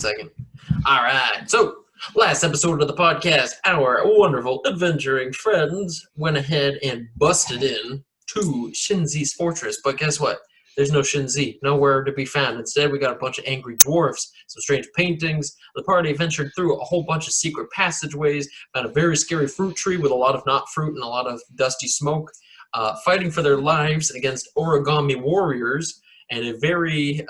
second. All right. So, last episode of the podcast, our wonderful adventuring friends went ahead and busted in to Shinzi's fortress. But guess what? There's no Shinzi, nowhere to be found. Instead, we got a bunch of angry dwarfs, some strange paintings. The party ventured through a whole bunch of secret passageways, found a very scary fruit tree with a lot of not fruit and a lot of dusty smoke, fighting for their lives against origami warriors and a very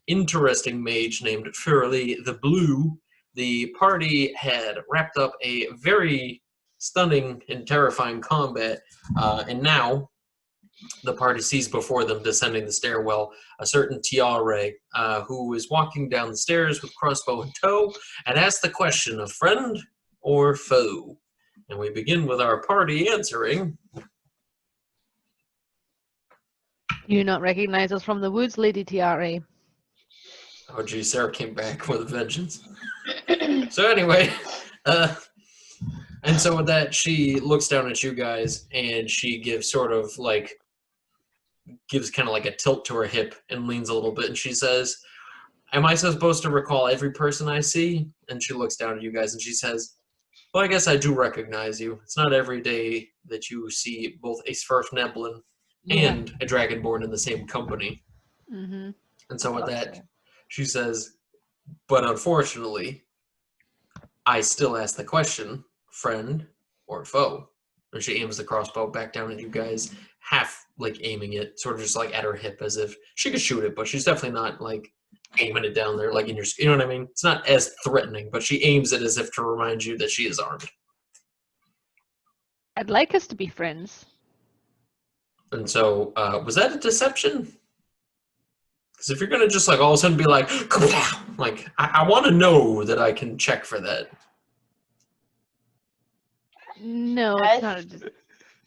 interesting mage named Furley the Blue. The party had wrapped up a very stunning and terrifying combat, and now the party sees before them, descending the stairwell, a certain Tiare, who is walking down the stairs with crossbow in tow, and asks the question of friend or foe. And we begin with our party answering. You do not recognize us from the woods, Lady Tiare. Oh, geez, Sarah came back with a vengeance. So anyway, and so with that, she looks down at you guys, and she gives kind of like a tilt to her hip and leans a little bit, and she says, am I supposed to recall every person I see? And she looks down at you guys, and she says, well, I guess I do recognize you. It's not every day that you see both a Svirfneblin and a Dragonborn in the same company. Mm-hmm. And so with that, she says, but unfortunately, I still ask the question, friend or foe? And she aims the crossbow back down at you guys, half like aiming it, sort of just like at her hip, as if she could shoot it, but she's definitely not like aiming it down there, like in your, you know what I mean? It's not as threatening, but she aims it as if to remind you that she is armed. I'd like us to be friends. And so, was that a deception? Because if you're gonna just like all of a sudden be like, like I want to know that I can check for that. No, it's not a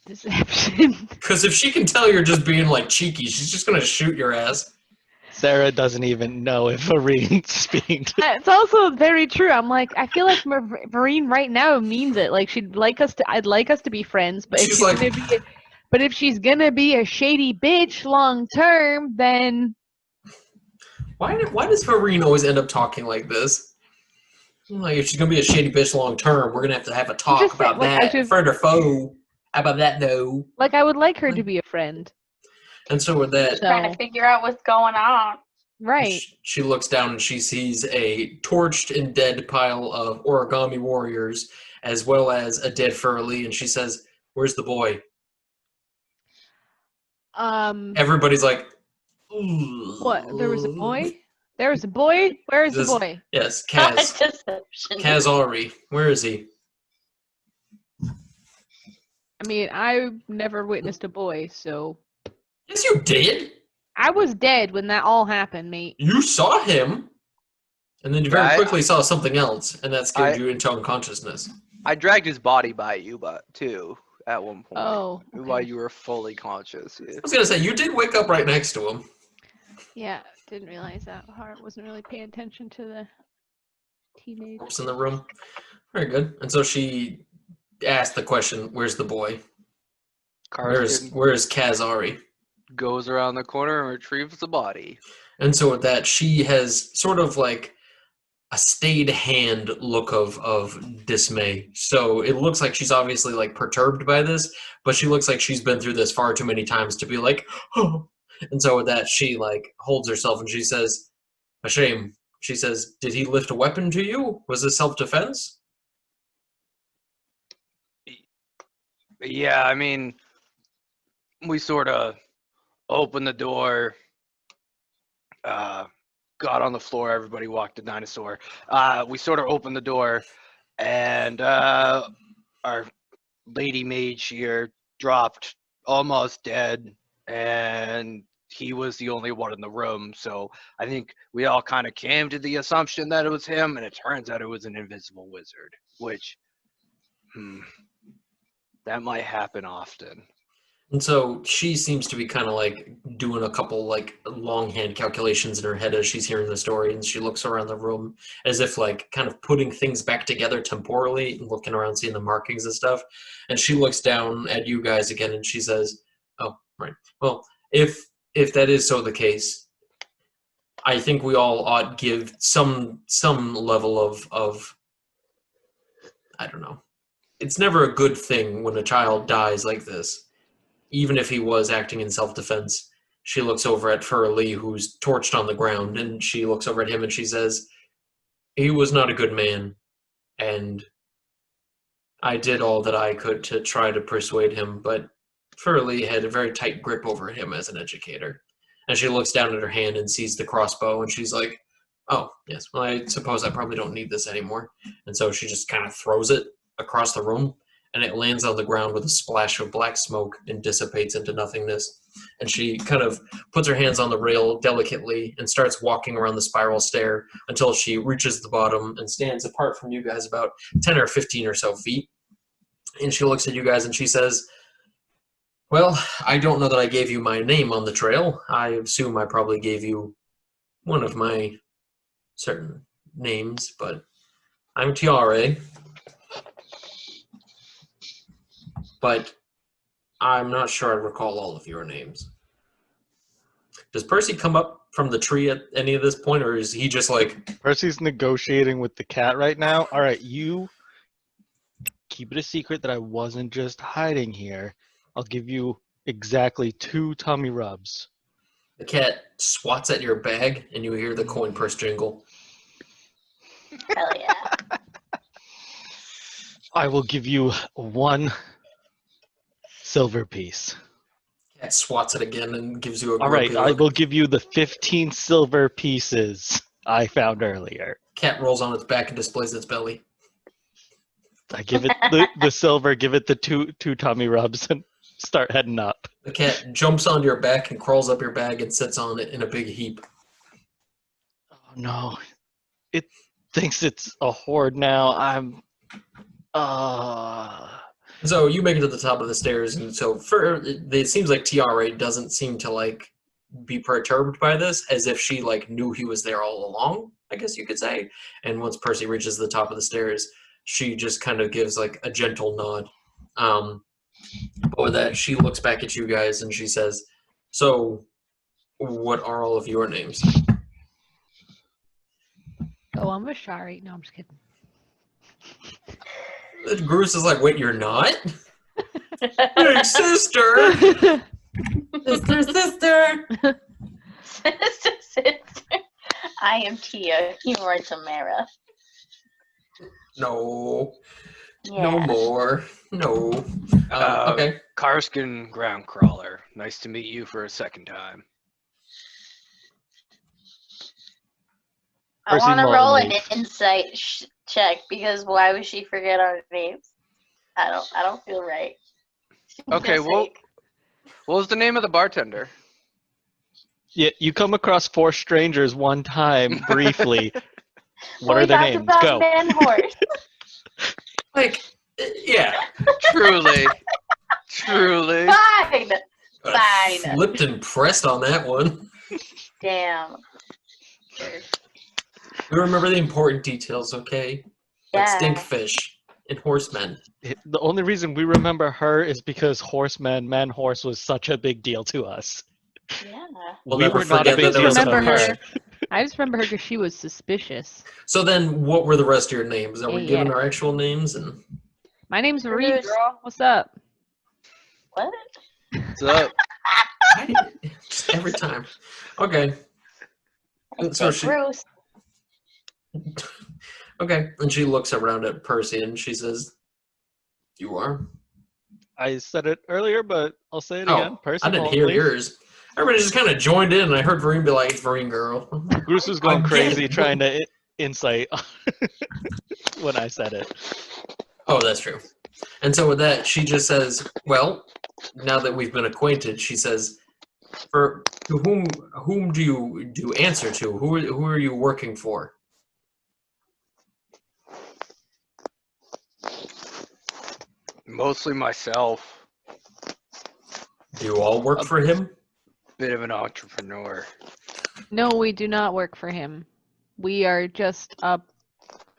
deception. Because if she can tell you're just being like cheeky, she's just gonna shoot your ass. Sarah doesn't even know if Vireen's being. It's also very true. I'm like, I feel like Vireen right now means it. Like she'd like us to. I'd like us to be friends, but if she's gonna be a shady bitch long term, then why does Vireen always end up talking like this? Like, if she's gonna be a shady bitch long term, we're gonna have a talk about that. Friend or foe? How about that, though? Like, I would like her to be a friend. And so with that, trying to figure out what's going on. Right. She looks down and she sees a torched and dead pile of origami warriors, as well as a dead Furley, and she says, "Where's the boy?" Everybody's like, ooh. What? There was a boy? There was a boy? Where is the boy? Yes, Kaz. Kaz Ari. Where is he? I mean, I never witnessed a boy, so... Yes, you did! I was dead when that all happened, mate. You saw him! And then you very quickly saw something else, and that scared you into unconsciousness. I dragged his body by you, too, at one point. Oh, okay. While you were fully conscious. Yeah. I was gonna say, you did wake up right next to him. Yeah, didn't realize that. Heart wasn't really paying attention to the teenage. In the room. Very good. And so she asked the question, where's the boy? Karsken Where's Kaz Ari? Goes around the corner and retrieves the body. And so with that, she has sort of like a stayed hand look of dismay. So it looks like she's obviously like perturbed by this, but she looks like she's been through this far too many times to be like, oh. And so with that, she like holds herself and she says, a shame. She says, did he lift a weapon to you? Was this self-defense? Yeah, I mean, we sort of opened the door, got on the floor, everybody walked the dinosaur. We sort of opened the door, and our lady mage here dropped almost dead, and he was the only one in the room. So I think we all kind of came to the assumption that it was him, and it turns out it was an invisible wizard, which, that might happen often. And so she seems to be kind of like doing a couple like longhand calculations in her head as she's hearing the story, and she looks around the room as if like kind of putting things back together temporally and looking around, seeing the markings and stuff. And she looks down at you guys again and she says, oh, right. Well, if that is so the case, I think we all ought give some level of I don't know. It's never a good thing when a child dies like this, even if he was acting in self-defense. She looks over at Furley, who's torched on the ground, and she looks over at him and she says, he was not a good man, and I did all that I could to try to persuade him, but Furley had a very tight grip over him as an educator. And she looks down at her hand and sees the crossbow, and she's like, oh, yes, well, I suppose I probably don't need this anymore. And so she just kind of throws it across the room, and it lands on the ground with a splash of black smoke and dissipates into nothingness. And she kind of puts her hands on the rail delicately and starts walking around the spiral stair until she reaches the bottom and stands apart from you guys about 10 or 15 or so feet. And she looks at you guys and she says, well, I don't know that I gave you my name on the trail. I assume I probably gave you one of my certain names, but I'm Tiare. But I'm not sure I recall all of your names. Does Percy come up from the tree at any of this point, or is he just like... Percy's negotiating with the cat right now. All right, you keep it a secret that I wasn't just hiding here. I'll give you exactly 2 tummy rubs. The cat swats at your bag, and you hear the coin purse jingle. Hell yeah. I will give you 1 silver piece. Cat swats it again and gives you a All right, grumpy I look. will give you the 15 silver pieces I found earlier. Cat rolls on its back and displays its belly. I give it the silver, give it the two tummy rubs, and start heading up. The cat jumps onto your back and crawls up your bag and sits on it in a big heap. Oh no. It thinks it's a horde now. I'm So you make it to the top of the stairs, and so it seems like Tiare doesn't seem to like be perturbed by this, as if she like knew he was there all along, I guess you could say. And once Percy reaches the top of the stairs, she just kind of gives like a gentle nod. But with that, she looks back at you guys and she says, so what are all of your names? Oh, I'm a Shari. No, I'm just kidding. Grus is like, wait, you're not? Big sister! Sister! Sister. I am Tia. You are Tamara. No. Yeah. No more. No. Okay. Karsken Ground Crawler. Nice to meet you for a second time. I Percy want to roll an Mullenleaf. insight check because why would she forget our names? I don't feel right. Okay, well, what was the name of the bartender? Yeah, you come across 4 strangers one time briefly. What are their names? About Go. Man Horse. Like, yeah. Truly. Truly. Fine. Fine. Flipped and pressed on that one. Damn. We remember the important details, okay? Like Yeah. stinkfish and horsemen. The only reason we remember her is because man horse was such a big deal to us. Yeah. We'll we never were not a forget big that there deal was to a remember her. her. I just remember her because she was suspicious. So then, what were the rest of your names? Are we Yeah. giving our actual names? And My name's Vireen, Grus. girl. What's up? What? What's up? just every time. Okay. I So say Bruce. Okay. And she looks around at Percy and she says, "You are." I said it earlier, but I'll say it Oh, again. Percy I didn't hear Mullenleaf. yours. Everybody just kind of joined in, and I heard Vireen be like, "It's Vireen, girl." Grus was going Again. crazy trying to insight when I said it. Oh, that's true. And so with that, she just says, "Well, now that we've been acquainted," she says, "For to whom do you answer to? Who are you working for?" Mostly myself. Do you all work for him? Bit of an entrepreneur. No, we do not work for him. We are just a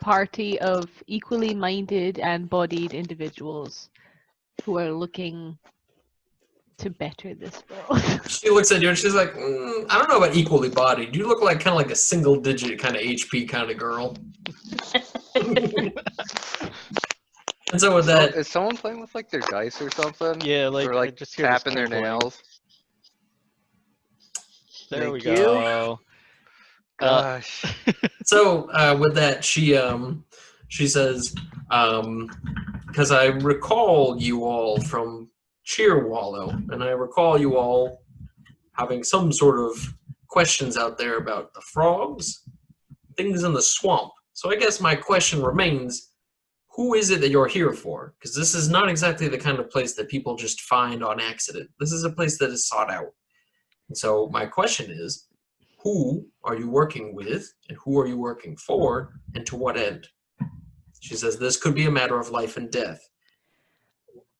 party of equally minded and bodied individuals who are looking to better this world. She looks at you and she's like, I don't know about equally bodied. You look like kind of like a single digit kind of HP kind of girl. And so with that, Is someone playing with like their dice or something? Yeah, like, or I like just hear this tapping their tinkling. nails? There we Thank you. go. Gosh. so with that, she says, because I recall you all from Cheerwallow, and I recall you all having some sort of questions out there about the frogs, things in the swamp. So I guess my question remains, who is it that you're here for? Because this is not exactly the kind of place that people just find on accident. This is a place that is sought out. And so my question is, who are you working with, and who are you working for, and to what end? She says this could be a matter of life and death.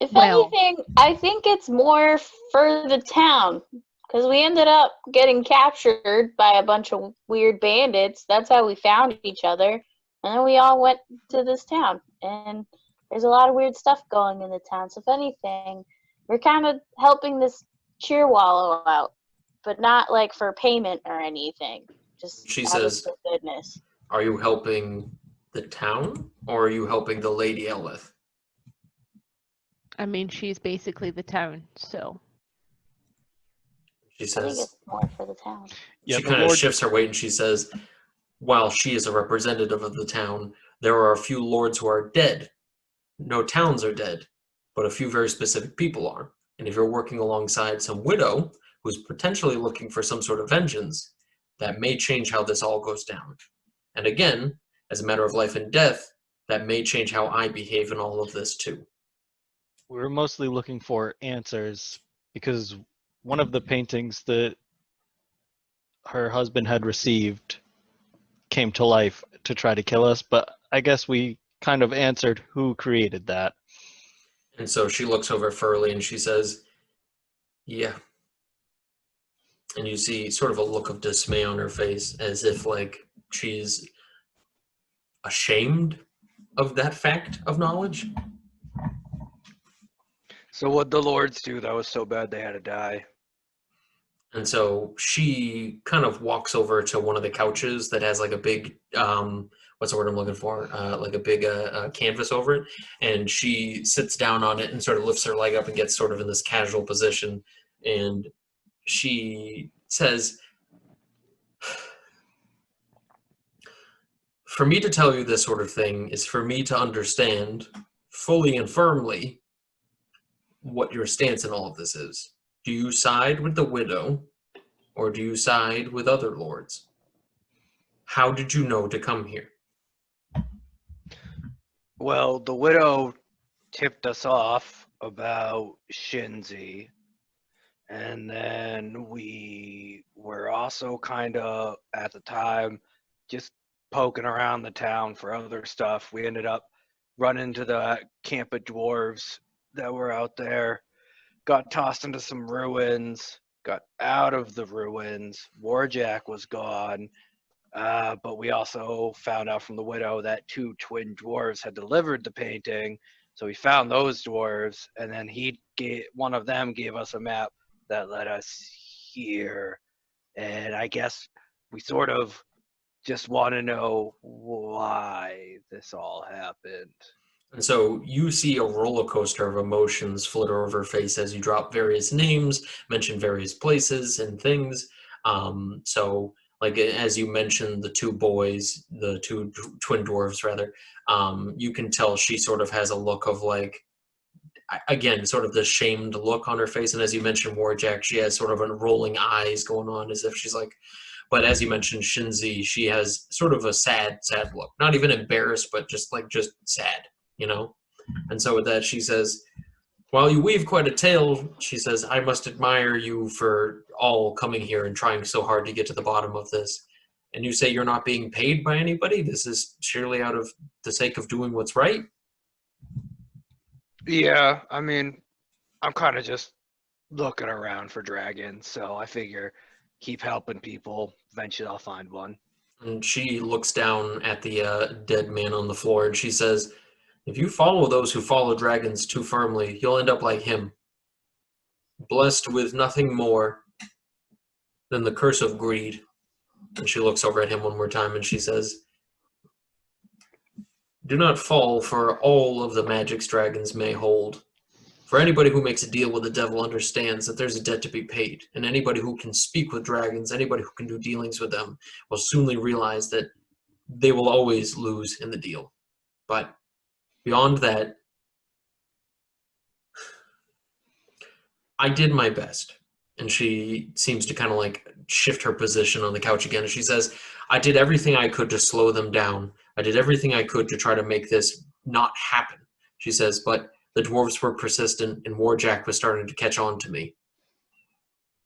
If Well- anything, I think it's more for the town. Because we ended up getting captured by a bunch of weird bandits. That's how we found each other. And then we all went to this town. And there's a lot of weird stuff going in the town. So if anything, we're kind of helping this Cheerwallow out. But not like for payment or anything. Just She out says- of goodness. Are you helping the town, or are you helping the Lady Elith? I mean, she's basically the town, so. She I think says, it's more for the town. Yeah, she the kind of Lord- shifts her weight and she says, while she is a representative of the town, there are a few lords who are dead. No towns are dead, but a few very specific people are. And if you're working alongside some widow who's potentially looking for some sort of vengeance, that may change how this all goes down. And again, as a matter of life and death, that may change how I behave in all of this too. We were mostly looking for answers because one of the paintings that her husband had received came to life to try to kill us, but I guess we kind of answered who created that. And so she looks over at Furley and she says, yeah. And you see sort of a look of dismay on her face, as if like she's ashamed of that fact of knowledge. So what'd the lords do that was so bad they had to die? And so she kind of walks over to one of the couches that has like a big, what's the word I'm looking for? Like a big canvas over it. And she sits down on it and sort of lifts her leg up and gets sort of in this casual position. And she says, for me to tell you this sort of thing is for me to understand fully and firmly what your stance in all of this is. Do you side with the widow, or do you side with other lords? How did you know to come here? Well, the widow tipped us off about Shinzi, and then we were also kind of, at the time, just poking around the town for other stuff. We ended up running into the camp of dwarves that were out there, got tossed into some ruins, got out of the ruins. Warjack was gone, but we also found out from the widow that 2 twin dwarves had delivered the painting. So we found those dwarves, and then one of them gave us a map that led us here. And I guess we sort of just want to know why this all happened. And so you see a roller coaster of emotions flitter over her face as you drop various names, mention various places and things. So, like as you mentioned, the 2 boys, the 2 twin dwarves, rather, you can tell she sort of has a look of like, again, sort of the shamed look on her face. And as you mentioned, Warjack, she has sort of a rolling eyes going on as if she's like, but as you mentioned, Shinzi, she has sort of a sad look. Not even embarrassed, but just sad. You know? And so with that, she says, while you weave quite a tale, she says, I must admire you for all coming here and trying so hard to get to the bottom of this. And you say you're not being paid by anybody? This is surely out of the sake of doing what's right? Yeah, I mean, I'm kind of just looking around for dragons, so I figure keep helping people. Eventually I'll find one. And she looks down at the dead man on the floor and she says, if you follow those who follow dragons too firmly, you'll end up like him. blessed with nothing more than the curse of greed. And she looks over at him one more time and she says, do not fall for all of the magics dragons may hold. For anybody who makes a deal with the devil understands that there's a debt to be paid, and anybody who can speak with dragons, anybody who can do dealings with them, will soonly realize that they will always lose in the deal. But beyond that, I did my best. And she seems to kind of like shift her position on the couch again. And she says, I did everything I could to slow them down. I did everything I could to try to make this not happen. She says, but the dwarves were persistent and Warjack was starting to catch on to me.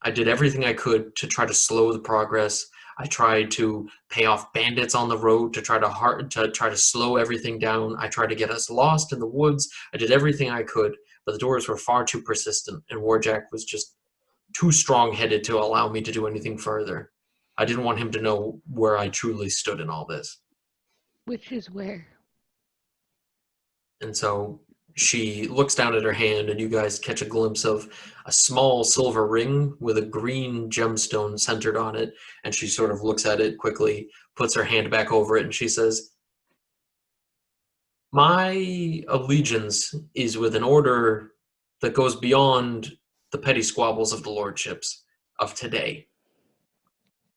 I did everything I could to try to slow the progress. I tried to pay off bandits on the road to try to slow everything down. I tried to get us lost in the woods. I did everything I could, but the dwarves were far too persistent and Warjack was just too strong-headed to allow me to do anything further. I didn't want him to know where I truly stood in all this. Which is where? And so she looks down at her hand, and you guys catch a glimpse of a small silver ring with a green gemstone centered on it, and she sort of looks at it quickly, puts her hand back over it, and she says, my allegiance is with an order that goes beyond the petty squabbles of the lordships of today.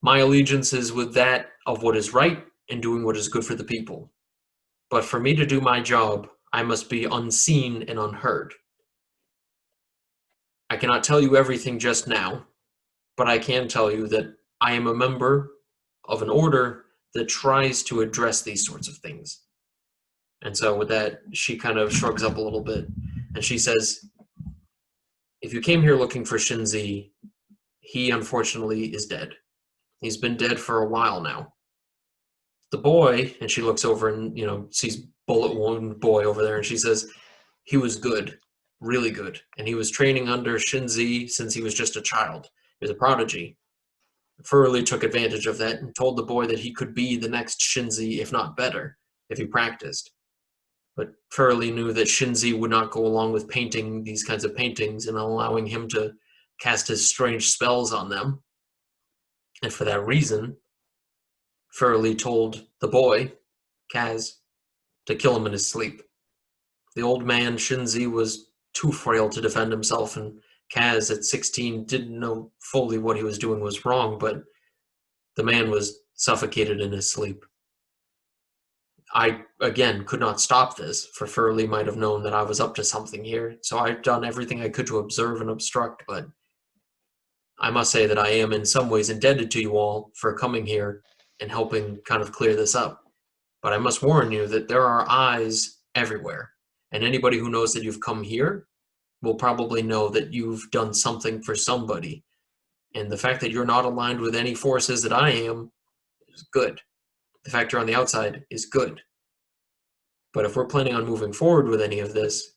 My allegiance is with that of what is right and doing what is good for the people. But for me to do my job, I must be unseen and unheard. I cannot tell you everything just now, but I can tell you that I am a member of an order that tries to address these sorts of things. And so with that, she kind of shrugs up a little bit, and she says, if you came here looking for Shinzi, he unfortunately is dead. He's been dead for a while now. The boy, and she looks over and, sees bullet wound boy over there, and she says, he was good, really good. And he was training under Shinzi since he was just a child. He was a prodigy. Furley took advantage of that and told the boy that he could be the next Shinzi, if not better, if he practiced. But Furley knew that Shinzi would not go along with painting these kinds of paintings and allowing him to cast his strange spells on them. And for that reason, Furley told the boy, Kaz, to kill him in his sleep. The old man, Shinzi, was too frail to defend himself, and Kaz, at 16, didn't know fully what he was doing was wrong, but the man was suffocated in his sleep. I, again, could not stop this, for Furley might have known that I was up to something here, so I've done everything I could to observe and obstruct, but I must say that I am in some ways indebted to you all for coming here and helping kind of clear this up. But I must warn you that there are eyes everywhere, and anybody who knows that you've come here will probably know that you've done something for somebody, and the fact that you're not aligned with any forces that I am is good. The fact you're on the outside is good. But if we're planning on moving forward with any of this,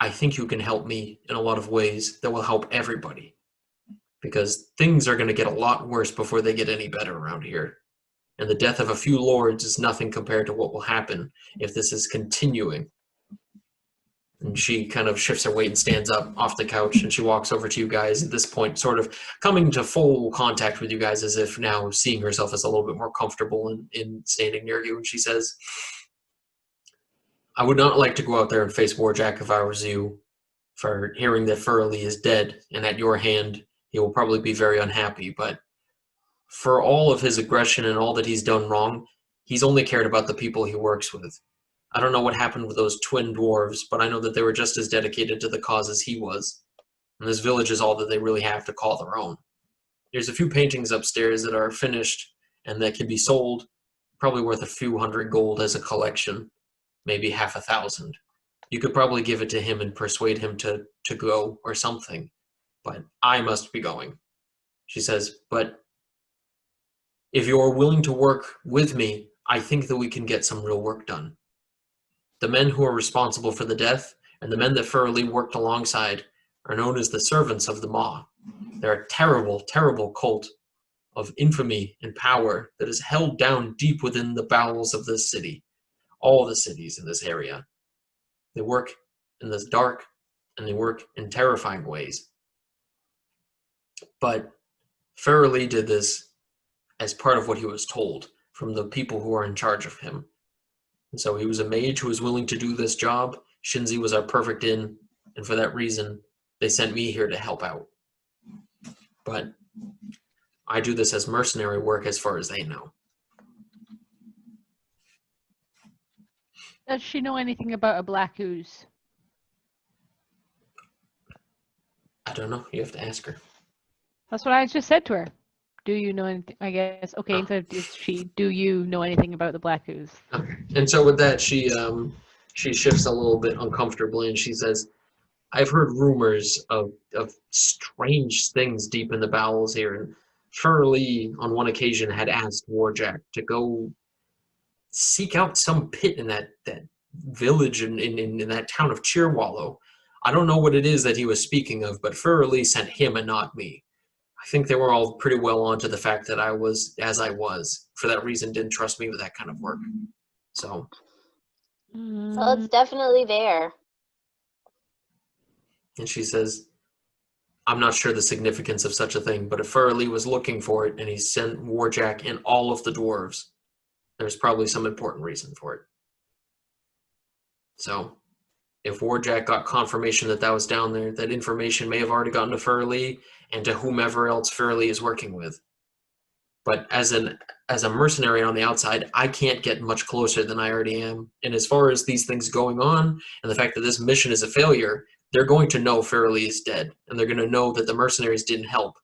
I think you can help me in a lot of ways that will help everybody. Because things are going to get a lot worse before they get any better around here. And the death of a few lords is nothing compared to what will happen if this is continuing. And she kind of shifts her weight and stands up off the couch, and she walks over to you guys at this point, sort of coming to full contact with you guys, as if now seeing herself as a little bit more comfortable in standing near you. And she says, I would not like to go out there and face Warjack if I was you, for hearing that Furley is dead and at your hand, he will probably be very unhappy. But for all of his aggression and all that he's done wrong, he's only cared about the people he works with. I don't know what happened with those twin dwarves, but I know that they were just as dedicated to the cause as he was. And this village is all that they really have to call their own. There's a few paintings upstairs that are finished and that can be sold, probably worth a few hundred gold as a collection, maybe 500. You could probably give it to him and persuade him to go or something. But I must be going. She says, but if you're willing to work with me, I think that we can get some real work done. The men who are responsible for the death and the men that Furley worked alongside are known as the servants of the Maw. They're a terrible, terrible cult of infamy and power that is held down deep within the bowels of this city, all the cities in this area. They work in the dark and they work in terrifying ways. But Farrelly did this as part of what he was told from the people who are in charge of him. And so he was a mage who was willing to do this job. Shinzi was our perfect in, and for that reason, they sent me here to help out. But I do this as mercenary work as far as they know. Does she know anything about a black ooze? I don't know. You have to ask her. That's what I just said to her. Do you know anything? I guess. Okay, instead of is she, do you know anything about the black ooze? Okay. And so with that, she shifts a little bit uncomfortably, and she says, I've heard rumors of strange things deep in the bowels here. And Farrelly, on one occasion, had asked Warjack to go seek out some pit in that village in that town of Cheerwallow. I don't know what it is that he was speaking of, but Farrelly sent him and not me. I think they were all pretty well on to the fact that I was as I was. For that reason, didn't trust me with that kind of work. So. Well, it's definitely there. And she says, I'm not sure the significance of such a thing, but if Farrelly was looking for it and he sent Warjack and all of the dwarves, there's probably some important reason for it. So, if Warjack got confirmation that that was down there, that information may have already gotten to Farrelly and to whomever else Farrelly is working with. But as a mercenary on the outside, I can't get much closer than I already am. And as far as these things going on, and the fact that this mission is a failure, they're going to know Farrelly is dead, and they're going to know that the mercenaries didn't help.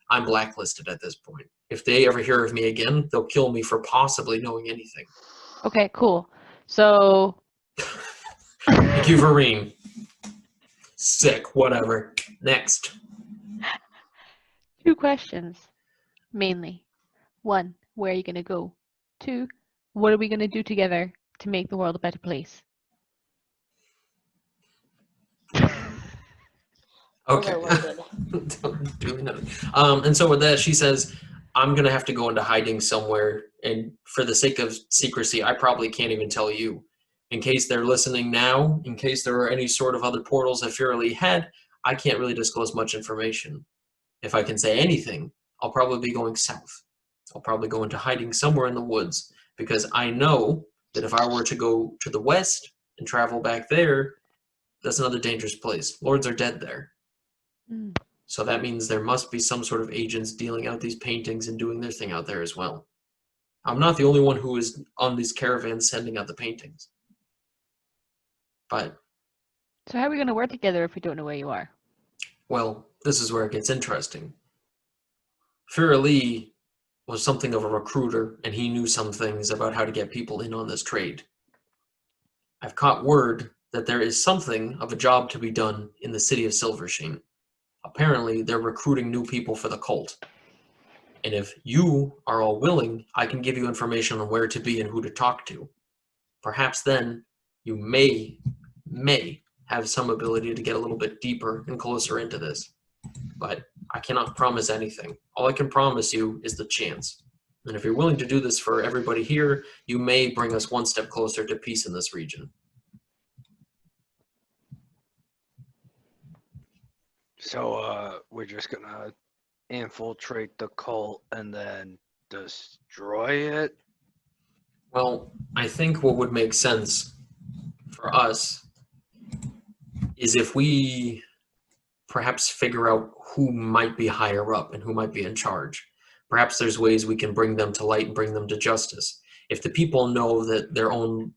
I'm blacklisted at this point. If they ever hear of me again, they'll kill me for possibly knowing anything. Okay, cool. So. Thank you, Vireen. Sick, whatever. Next. 2 questions, mainly. 1, where are you going to go? 2, what are we going to do together to make the world a better place? Okay. And so with that, she says, I'm going to have to go into hiding somewhere. And for the sake of secrecy, I probably can't even tell you. In case they're listening now, in case there are any sort of other portals that Farrelly had, I can't really disclose much information. If I can say anything, I'll probably be going south. I'll probably go into hiding somewhere in the woods, because I know that if I were to go to the west and travel back there, that's another dangerous place. Lords are dead there. So that means there must be some sort of agents dealing out these paintings and doing their thing out there as well. I'm not the only one who is on these caravans sending out the paintings. But. So how are we going to work together if we don't know where you are? Well, this is where it gets interesting. Farrelly was something of a recruiter, and he knew some things about how to get people in on this trade. I've caught word that there is something of a job to be done in the city of Silversheen. Apparently, they're recruiting new people for the cult. And if you are all willing, I can give you information on where to be and who to talk to. Perhaps then you may have some ability to get a little bit deeper and closer into this. But I cannot promise anything. All I can promise you is the chance. And if you're willing to do this for everybody here, you may bring us one step closer to peace in this region. So we're just gonna infiltrate the cult and then destroy it? Well, I think what would make sense for us is if we perhaps figure out who might be higher up and who might be in charge. Perhaps there's ways we can bring them to light and bring them to justice. If the people know that their own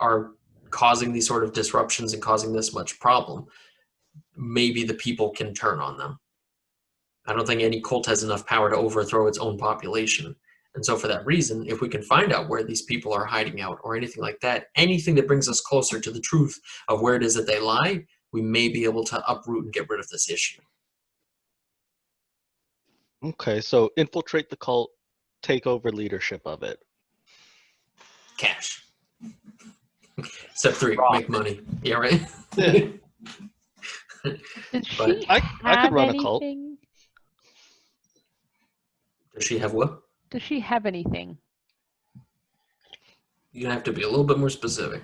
are causing these sort of disruptions and causing this much problem, maybe the people can turn on them. I don't think any cult has enough power to overthrow its own population. And so for that reason, if we can find out where these people are hiding out or anything like that, anything that brings us closer to the truth of where it is that they lie, we may be able to uproot and get rid of this issue. Okay, so infiltrate the cult, take over leadership of it. Cash. Step 3, make money. Yeah, right? Does But she I have could run a cult. anything? Does she have what? Does she have anything? You have to be a little bit more specific.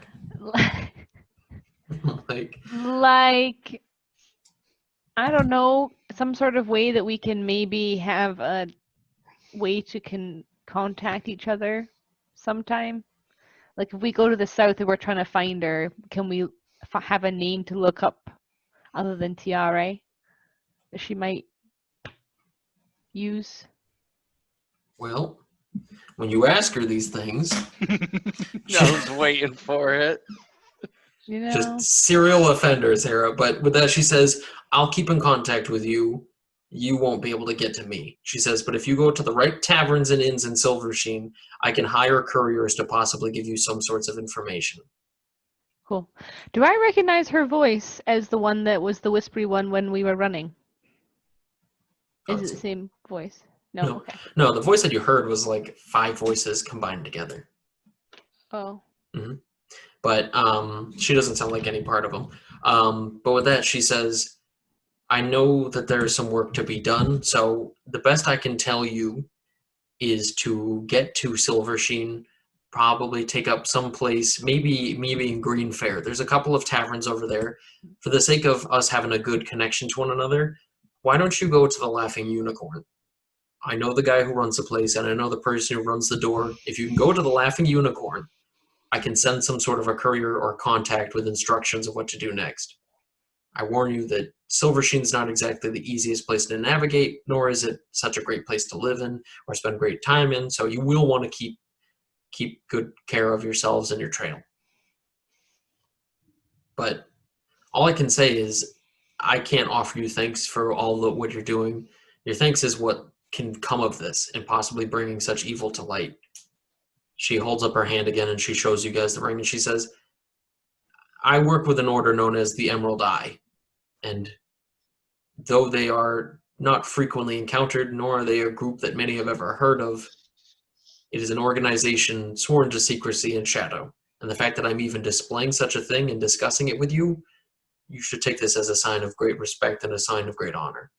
Like, Like I don't know, some sort of way that we can maybe have a way to contact each other sometime. Like if we go to the south and we're trying to find her, can we have a name to look up other than Tiare that she might use? Well, when you ask her these things, I was waiting for it. You know? just serial offender, Sarah. But with that, she says, I'll keep in contact with you. You won't be able to get to me. She says, but if you go to the right taverns and inns in Silversheen, I can hire couriers to possibly give you some sorts of information. Cool. Do I recognize her voice as the one that was the whispery one when we were running? Is it the same voice? No. No. Okay. No, the voice that you heard was like 5 voices combined together. Oh. Mm-hmm. But she doesn't sound like any part of them. But with that, she says, I know that there is some work to be done, so the best I can tell you is to get to Silversheen, probably take up some place, maybe in Green Fair. There's a couple of taverns over there. For the sake of us having a good connection to one another, why don't you go to the Laughing Unicorn? I know the guy who runs the place, and I know the person who runs the door. If you can go to the Laughing Unicorn, I can send some sort of a courier or contact with instructions of what to do next. I warn you that Silversheen's not exactly the easiest place to navigate, nor is it such a great place to live in or spend great time in, so you will want to keep good care of yourselves and your trail. But all I can say is I can't offer you thanks for all what you're doing. Your thanks is what can come of this and possibly bringing such evil to light. She holds up her hand again and she shows you guys the ring and she says, I work with an order known as the Emerald Eye, and though they are not frequently encountered, nor are they a group that many have ever heard of, it is an organization sworn to secrecy and shadow. And the fact that I'm even displaying such a thing and discussing it with you, you should take this as a sign of great respect and a sign of great honor.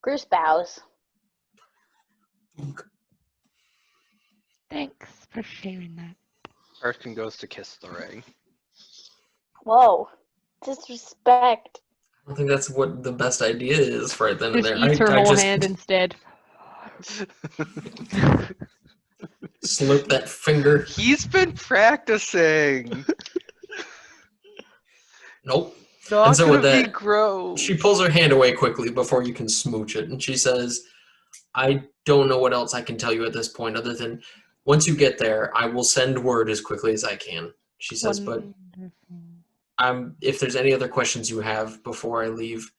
Grus bows. Thanks for sharing that. Karsken goes to kiss the ring. Whoa. Disrespect. I don't think that's what the best idea is right then and Just there. eats her whole hand instead. Slip that finger. He's been practicing. Nope. Not And so gonna with that, be gross. She pulls her hand away quickly before you can smooch it, and she says, I don't know what else I can tell you at this point other than once you get there, I will send word as quickly as I can. She says, but if there's any other questions you have before I leave,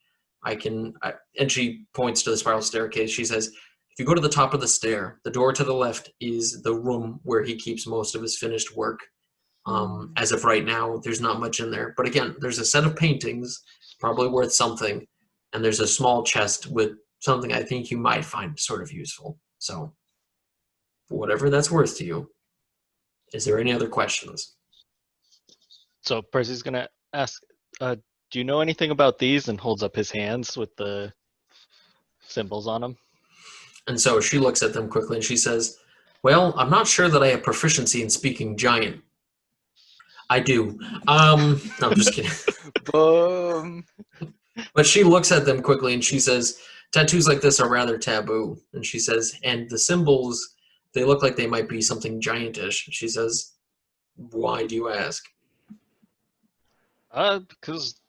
I can, and she points to the spiral staircase. She says, if you go to the top of the stair, the door to the left is the room where he keeps most of his finished work. As of right now, there's not much in there. But again, there's a set of paintings, probably worth something, and there's a small chest with something I think you might find sort of useful. So, whatever that's worth to you. Is there any other questions? So Percy's going to ask, do you know anything about these? And holds up his hands with the symbols on them. And so she looks at them quickly and she says, well, I'm not sure that I have proficiency in speaking giant. I do. No, I'm just kidding. Boom. But she looks at them quickly and she says, tattoos like this are rather taboo. And she says, and the symbols, they look like they might be something giantish. She says, why do you ask? Because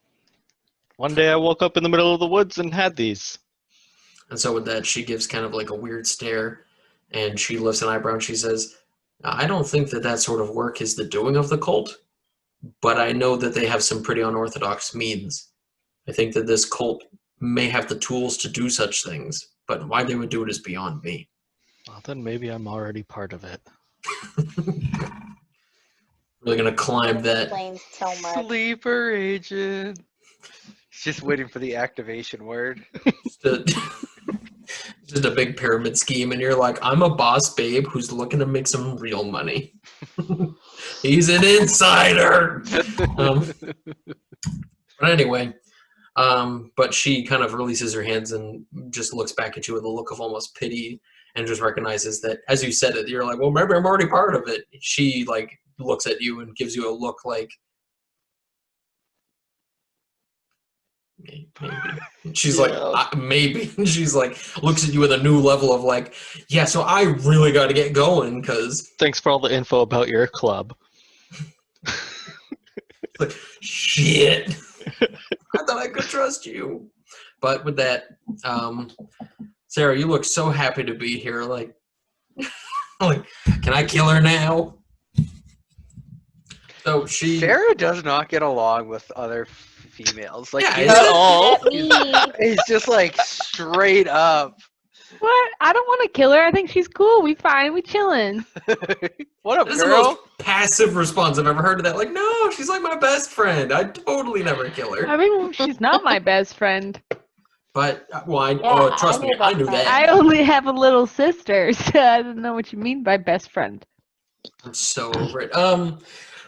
one day I woke up in the middle of the woods and had these. And so with that, she gives kind of like a weird stare, and she lifts an eyebrow and she says, I don't think that that sort of work is the doing of the cult, but I know that they have some pretty unorthodox means. I think that this cult may have the tools to do such things, but why they would do it is beyond me. Well, then maybe I'm already part of it. Really gonna climb that. Explains so much. Sleeper agent. Just waiting for the activation word. Just a big pyramid scheme, and you're like, I'm a boss babe who's looking to make some real money. He's an insider. But anyway, but she kind of releases her hands and just looks back at you with a look of almost pity, and just recognizes that as you said it, you're like, well, maybe I'm already part of it. She like looks at you and gives you a look like, Maybe. She's Yeah. like, maybe. She's like, looks at you with a new level of like, yeah, so I really got to get going because. Thanks for all the info about your club. Like, shit. I thought I could trust you. But with that, Sarah, you look so happy to be here. Like, can I kill her now? So Sarah does not get along with other females. Like, Yeah, he's, At all. he's just like straight up. What? I don't want to kill her. I think she's cool. We fine. We chilling. What up, This is the girl? most passive response I've ever heard of that. Like, no, she's like my best friend. I'd totally never kill her. I mean, she's not my best friend. But, Yeah, trust I'm me, your I best knew friend. that. I only have a little sister, so I don't know what you mean by best friend. I'm so over it.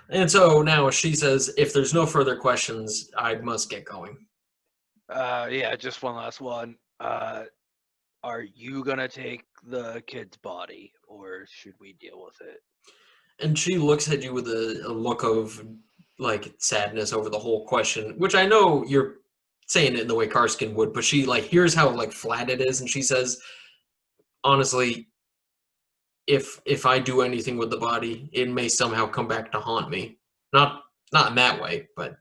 And so now she says, if there's no further questions, I must get going. Yeah, just one last one. Are you gonna take the kid's body, or should we deal with it? And she looks at you with a look of like sadness over the whole question, which I know you're saying it in the way Karsken would, but she like hears how like flat it is, and she says, honestly, if I do anything with the body, it may somehow come back to haunt me. Not in that way, but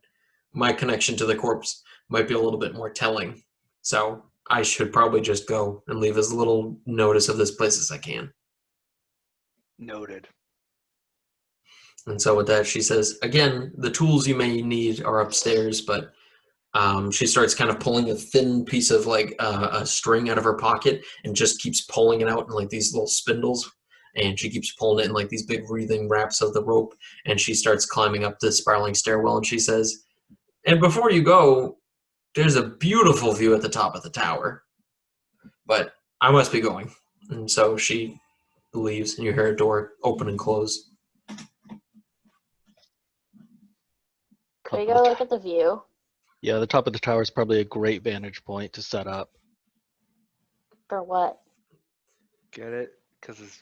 my connection to the corpse might be a little bit more telling. So I should probably just go and leave as little notice of this place as I can. Noted. And so with that, she says, again, the tools you may need are upstairs, but she starts kind of pulling a thin piece of like a string out of her pocket and just keeps pulling it out in like these little spindles. And she keeps pulling it in like these big wreathing wraps of the rope. And she starts climbing up this spiraling stairwell. And she says, and before you go, there's a beautiful view at the top of the tower. But I must be going. And so she leaves, and you hear a door open and close. Could we go look at the view? Yeah, the top of the tower is probably a great vantage point to set up. For what? Get it? Because it's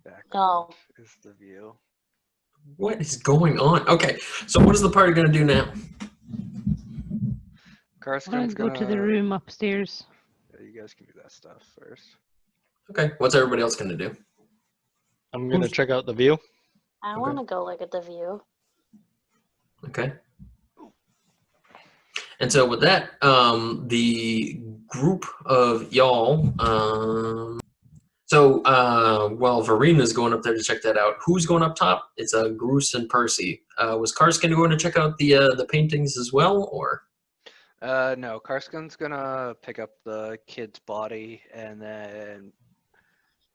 back. No. Is the view. What is going on? Okay, so what is the party going to do now? I'm Karsken's gonna go to the room upstairs. Yeah, you guys can do that stuff first. Okay, what's everybody else going to do? I'm going to check out the view. I Okay. want to go look at the view. Okay. And so with that, the group of y'all, while Vireen is going up there to check that out, who's going up top? It's Grus and Percy. Was Karsken going to check out the paintings as well, or? No, Karsken's gonna pick up the kid's body, and then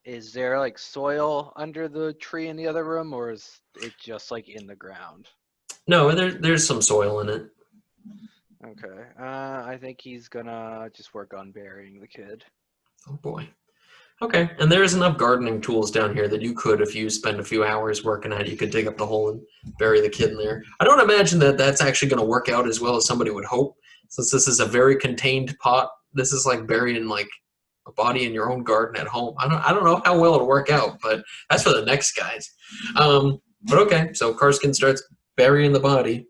is there like soil under the tree in the other room, or is it just like in the ground? No, there's some soil in it. Okay. I think he's gonna just work on burying the kid. Oh boy. Okay, and there's enough gardening tools down here that you could, if you spend a few hours working at it, you could dig up the hole and bury the kid in there. I don't imagine that that's actually going to work out as well as somebody would hope, since this is a very contained pot. This is like burying like a body in your own garden at home. I don't know how well it'll work out, but that's for the next guys. But okay, so Karsken starts burying the body.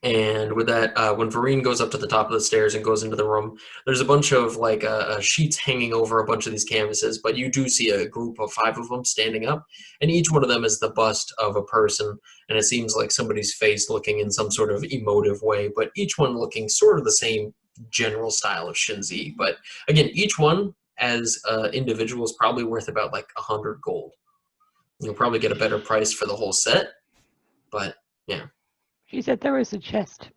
And with that, when Vireen goes up to the top of the stairs and goes into the room, there's a bunch of like sheets hanging over a bunch of these canvases, but you do see a group of 5 of them standing up, and each one of them is the bust of a person, and it seems like somebody's face looking in some sort of emotive way, but each one looking sort of the same general style of Shinzi. But again, each one as individual is probably worth about like 100 gold. You'll probably get a better price for the whole set, but yeah. She said there was a chest.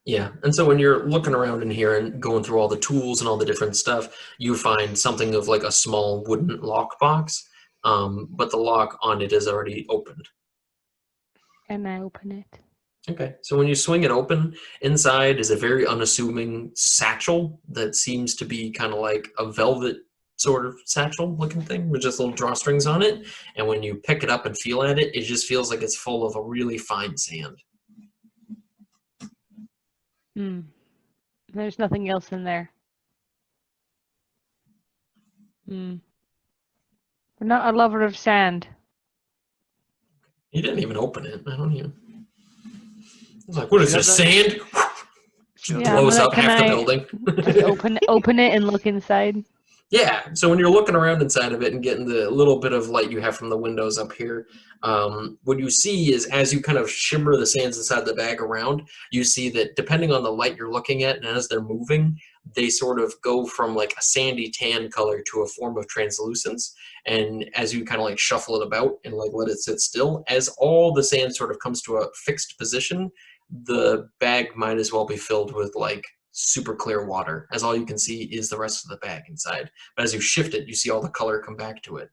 Yeah, and so when you're looking around in here and going through all the tools and all the different stuff, you find something of like a small wooden lockbox, but the lock on it is already opened. Can I open it? Okay, so when you swing it open, inside is a very unassuming satchel that seems to be kind of like a velvet sort of satchel looking thing with just little drawstrings on it, and when you pick it up and feel at it, it just feels like it's full of a really fine sand. There's nothing else in there. I'm not a lover of sand. You didn't even open it. I don't even. It's like, what is this, sand? Just blows up half the building. Just open it and look inside. Yeah, so when you're looking around inside of it and getting the little bit of light you have from the windows up here, what you see is as you kind of shimmer the sands inside the bag around, you see that depending on the light you're looking at and as they're moving, they sort of go from like a sandy tan color to a form of translucence. And as you kind of like shuffle it about and like let it sit still, as all the sand sort of comes to a fixed position, the bag might as well be filled with like super clear water, as all you can see is the rest of the bag inside. But as you shift it, you see all the color come back to it.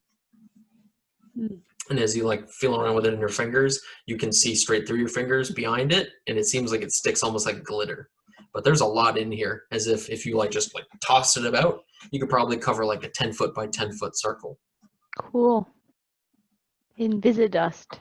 And as you like feel around with it in your fingers, you can see straight through your fingers behind it, and it seems like it sticks almost like glitter. But there's a lot in here, as if you like just like tossed it about, you could probably cover like a 10-foot by 10-foot circle. Cool. Invisidust.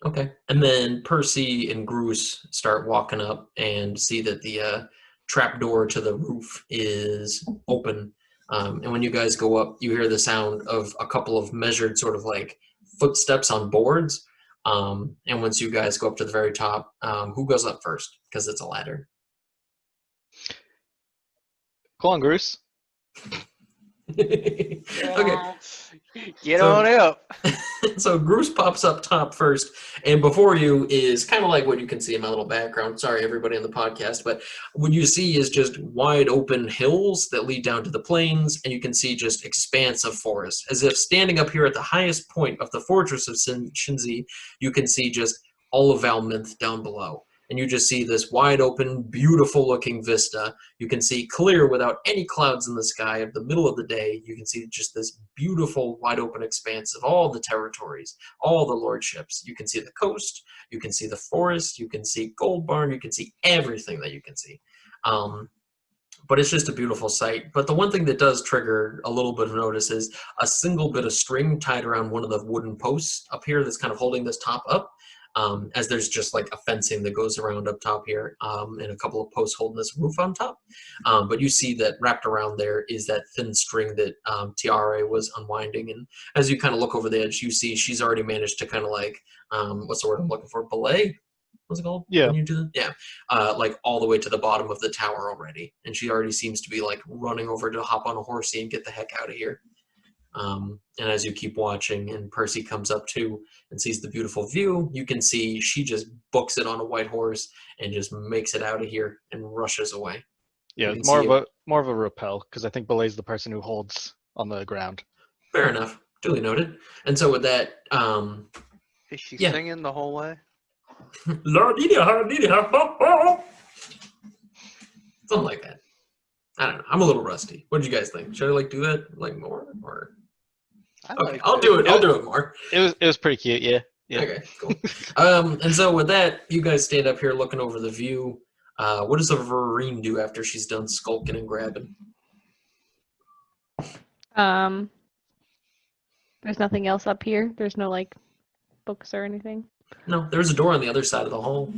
Okay. And then Percy and Grus start walking up and see that the trap door to the roof is open. And when you guys go up, you hear the sound of a couple of measured sort of like footsteps on boards. And once you guys go up to the very top, who goes up first? Because it's a ladder. Go on, Grus. Okay. Get on up. So Grus pops up top first, and before you is kind of like what you can see in my little background. Sorry, everybody on the podcast, but what you see is just wide open hills that lead down to the plains, and you can see just expanse of forest. As if standing up here at the highest point of the fortress of Shinzi, you can see just all of Valminth down below. And you just see this wide open, beautiful looking vista. You can see clear without any clouds in the sky of the middle of the day. You can see just this beautiful wide open expanse of all the territories, all the lordships. You can see the coast, you can see the forest, you can see Gold Barn, you can see everything that you can see. But it's just a beautiful sight. But the one thing that does trigger a little bit of notice is a single bit of string tied around one of the wooden posts up here that's kind of holding this top up. As there's just like a fencing that goes around up top here, and a couple of posts holding this roof on top. But you see that wrapped around there is that thin string that Tiare was unwinding. And as you kind of look over the edge, you see she's already managed to kind of like, what's the word I'm looking for? Belay? What's it called? Yeah. When you do that? Yeah. Like all the way to the bottom of the tower already. And she already seems to be like running over to hop on a horsey and get the heck out of here. And as you keep watching and Percy comes up too and sees the beautiful view, you can see she just books it on a white horse and just makes it out of here and rushes away. Yeah, it's more of a rappel, because I think Belay's the person who holds on the ground. Fair enough. Duly noted. And so with that, Is she singing the whole way? Something like that. I don't know. I'm a little rusty. What did you guys think? Should I like do that like more or? Okay, I'll do it. I'll do it more. It was pretty cute. Yeah. Okay, cool. And so with that, you guys stand up here looking over the view. What does the Vireen do after she's done skulking and grabbing? There's nothing else up here. There's no like books or anything. No, there's a door on the other side of the hall.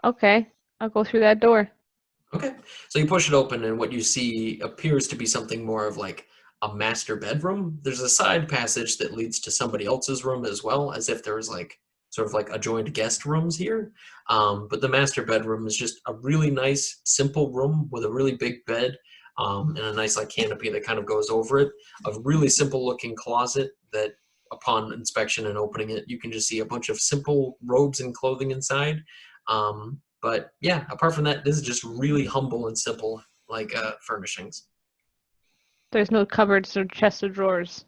Okay, I'll go through that door. Okay, so you push it open, and what you see appears to be something more of like a master bedroom. There's a side passage that leads to somebody else's room as well, as if there was like sort of like adjoined guest rooms here. But the master bedroom is just a really nice, simple room with a really big bed and a nice like canopy that kind of goes over it. A really simple looking closet that upon inspection and opening it, you can just see a bunch of simple robes and clothing inside. But yeah, apart from that, this is just really humble and simple like furnishings. There's no cupboards or chest of drawers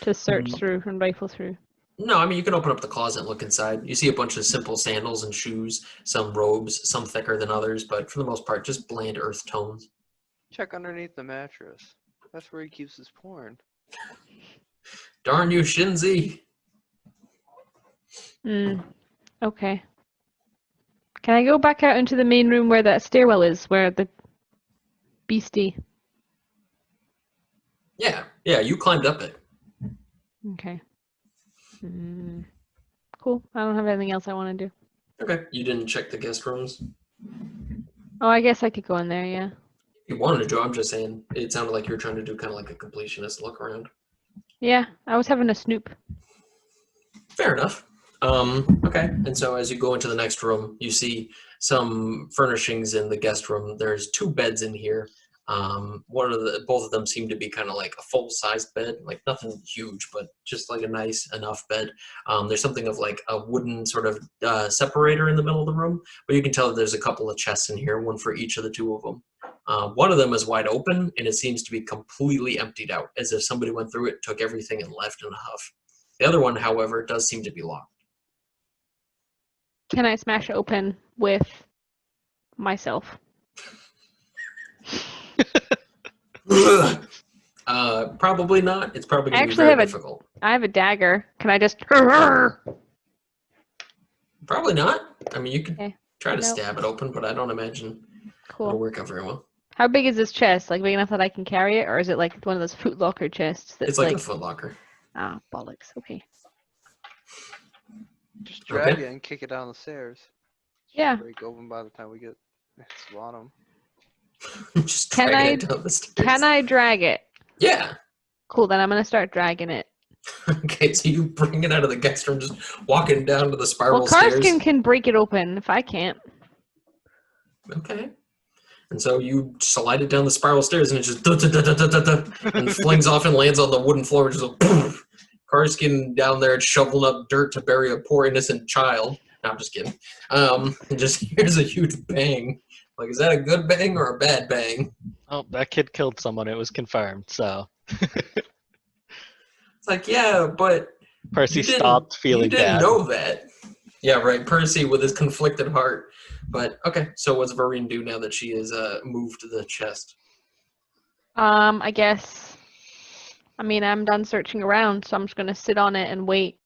to search through and rifle through. No, I mean, you can open up the closet and look inside. You see a bunch of simple sandals and shoes, some robes, some thicker than others, but for the most part, just bland earth tones. Check underneath the mattress. That's where he keeps his porn. Darn you, Shinzi. Okay. Can I go back out into the main room where that stairwell is, where the beastie... Yeah, you climbed up it. Okay. Cool. I don't have anything else I want to do. Okay. You didn't check the guest rooms? Oh, I guess I could go in there, yeah. If you wanted to, I'm just saying, it sounded like you were trying to do kind of like a completionist look around. Yeah, I was having a snoop. Fair enough. Okay. And so as you go into the next room, you see some furnishings in the guest room. There's 2 beds in here. Both of them seem to be kind of like a full-sized bed, like nothing huge, but just like a nice enough bed. There's something of like a wooden sort of separator in the middle of the room, but you can tell that there's a couple of chests in here, one for each of the 2 of them. One of them is wide open, and it seems to be completely emptied out, as if somebody went through it, took everything, and left in a huff. The other one, however, does seem to be locked. Can I smash open with myself? Probably not. It's probably going to be Actually, very difficult. I have a dagger. Can I just... Probably not. I mean, you could Okay. try to Nope. stab it open, but I don't imagine it'll Cool. work out very well. How big is this chest? Like, big enough that I can carry it? Or is it like one of those Foot Locker chests that's It's like a Foot Locker. Ah, bollocks. Okay. Just drag Okay. it and kick it down the stairs. Yeah. Break open by the time we get to the bottom. Just Can dragging I- it down the stairs. Can I drag it? Yeah. Cool, then I'm gonna start dragging it. Okay, so you bring it out of the guest room, just walking down to the spiral Well, stairs. Karsken can break it open if I can't. Okay. And so you slide it down the spiral stairs, and it just and flings off and lands on the wooden floor. Just like, poof. Karsken down there shoveling up dirt to bury a poor innocent child. No, I'm just kidding. And just here's a huge bang. Like, is that a good bang or a bad bang? Oh, that kid killed someone. It was confirmed. So It's like, yeah, but Percy you didn't- stopped feeling you didn't bad. know that. Yeah, right. Percy with his conflicted heart. But okay, so what's Vireen do now that she has moved the chest? I guess. I mean, I'm done searching around, so I'm just gonna sit on it and wait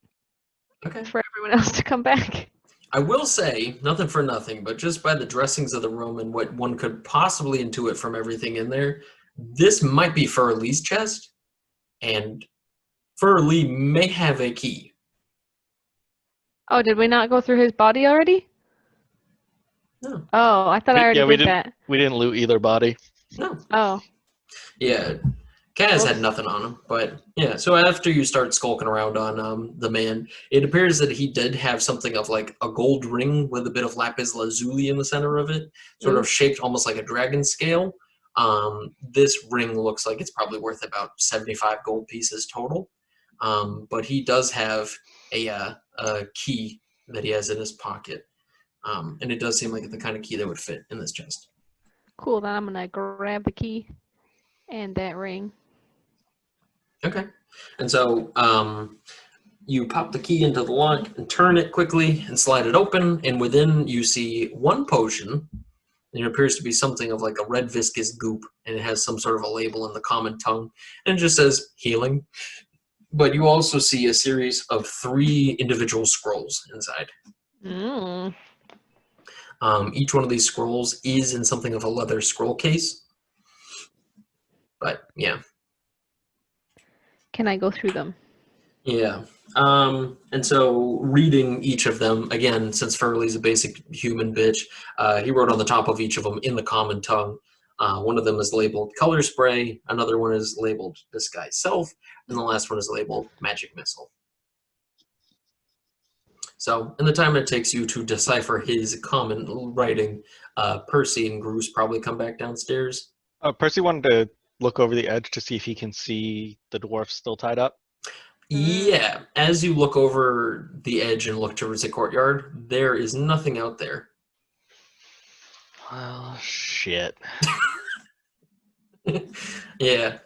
Okay. for everyone else to come back. I will say, nothing for nothing, but just by the dressings of the room and what one could possibly intuit from everything in there, this might be Furley's chest, and Furley may have a key. Oh, did we not go through his body already? No. Oh, I thought I already we did that. We didn't loot either body. No. Oh. Yeah. Kaz had Whoops. nothing on him, but yeah. So after you start skulking around on the man, it appears that he did have something of like a gold ring with a bit of lapis lazuli in the center of it, sort of shaped almost like a dragon scale. This ring looks like it's probably worth about 75 gold pieces total. But he does have a key that he has in his pocket, and it does seem like the kind of key that would fit in this chest. Cool, then I'm gonna grab the key and that ring. Okay. And so you pop the key into the lock and turn it quickly and slide it open, and within you see one potion. And it appears to be something of like a red viscous goop, and it has some sort of a label in the common tongue, and it just says healing. But you also see a series of 3 individual scrolls inside. Mm. Each one of these scrolls is in something of a leather scroll case. But yeah. Can I go through them? Yeah. And so reading each of them, again, since Furley's a basic human bitch, he wrote on the top of each of them in the common tongue. One of them is labeled Color Spray, another one is labeled Disguise Self, and the last one is labeled Magic Missile. So in the time it takes you to decipher his common writing, Percy and Grus probably come back downstairs. Percy wanted to look over the edge to see if he can see the dwarf still tied up. Yeah, as you look over the edge and look towards the courtyard, there is nothing out there. Well, shit. Yeah.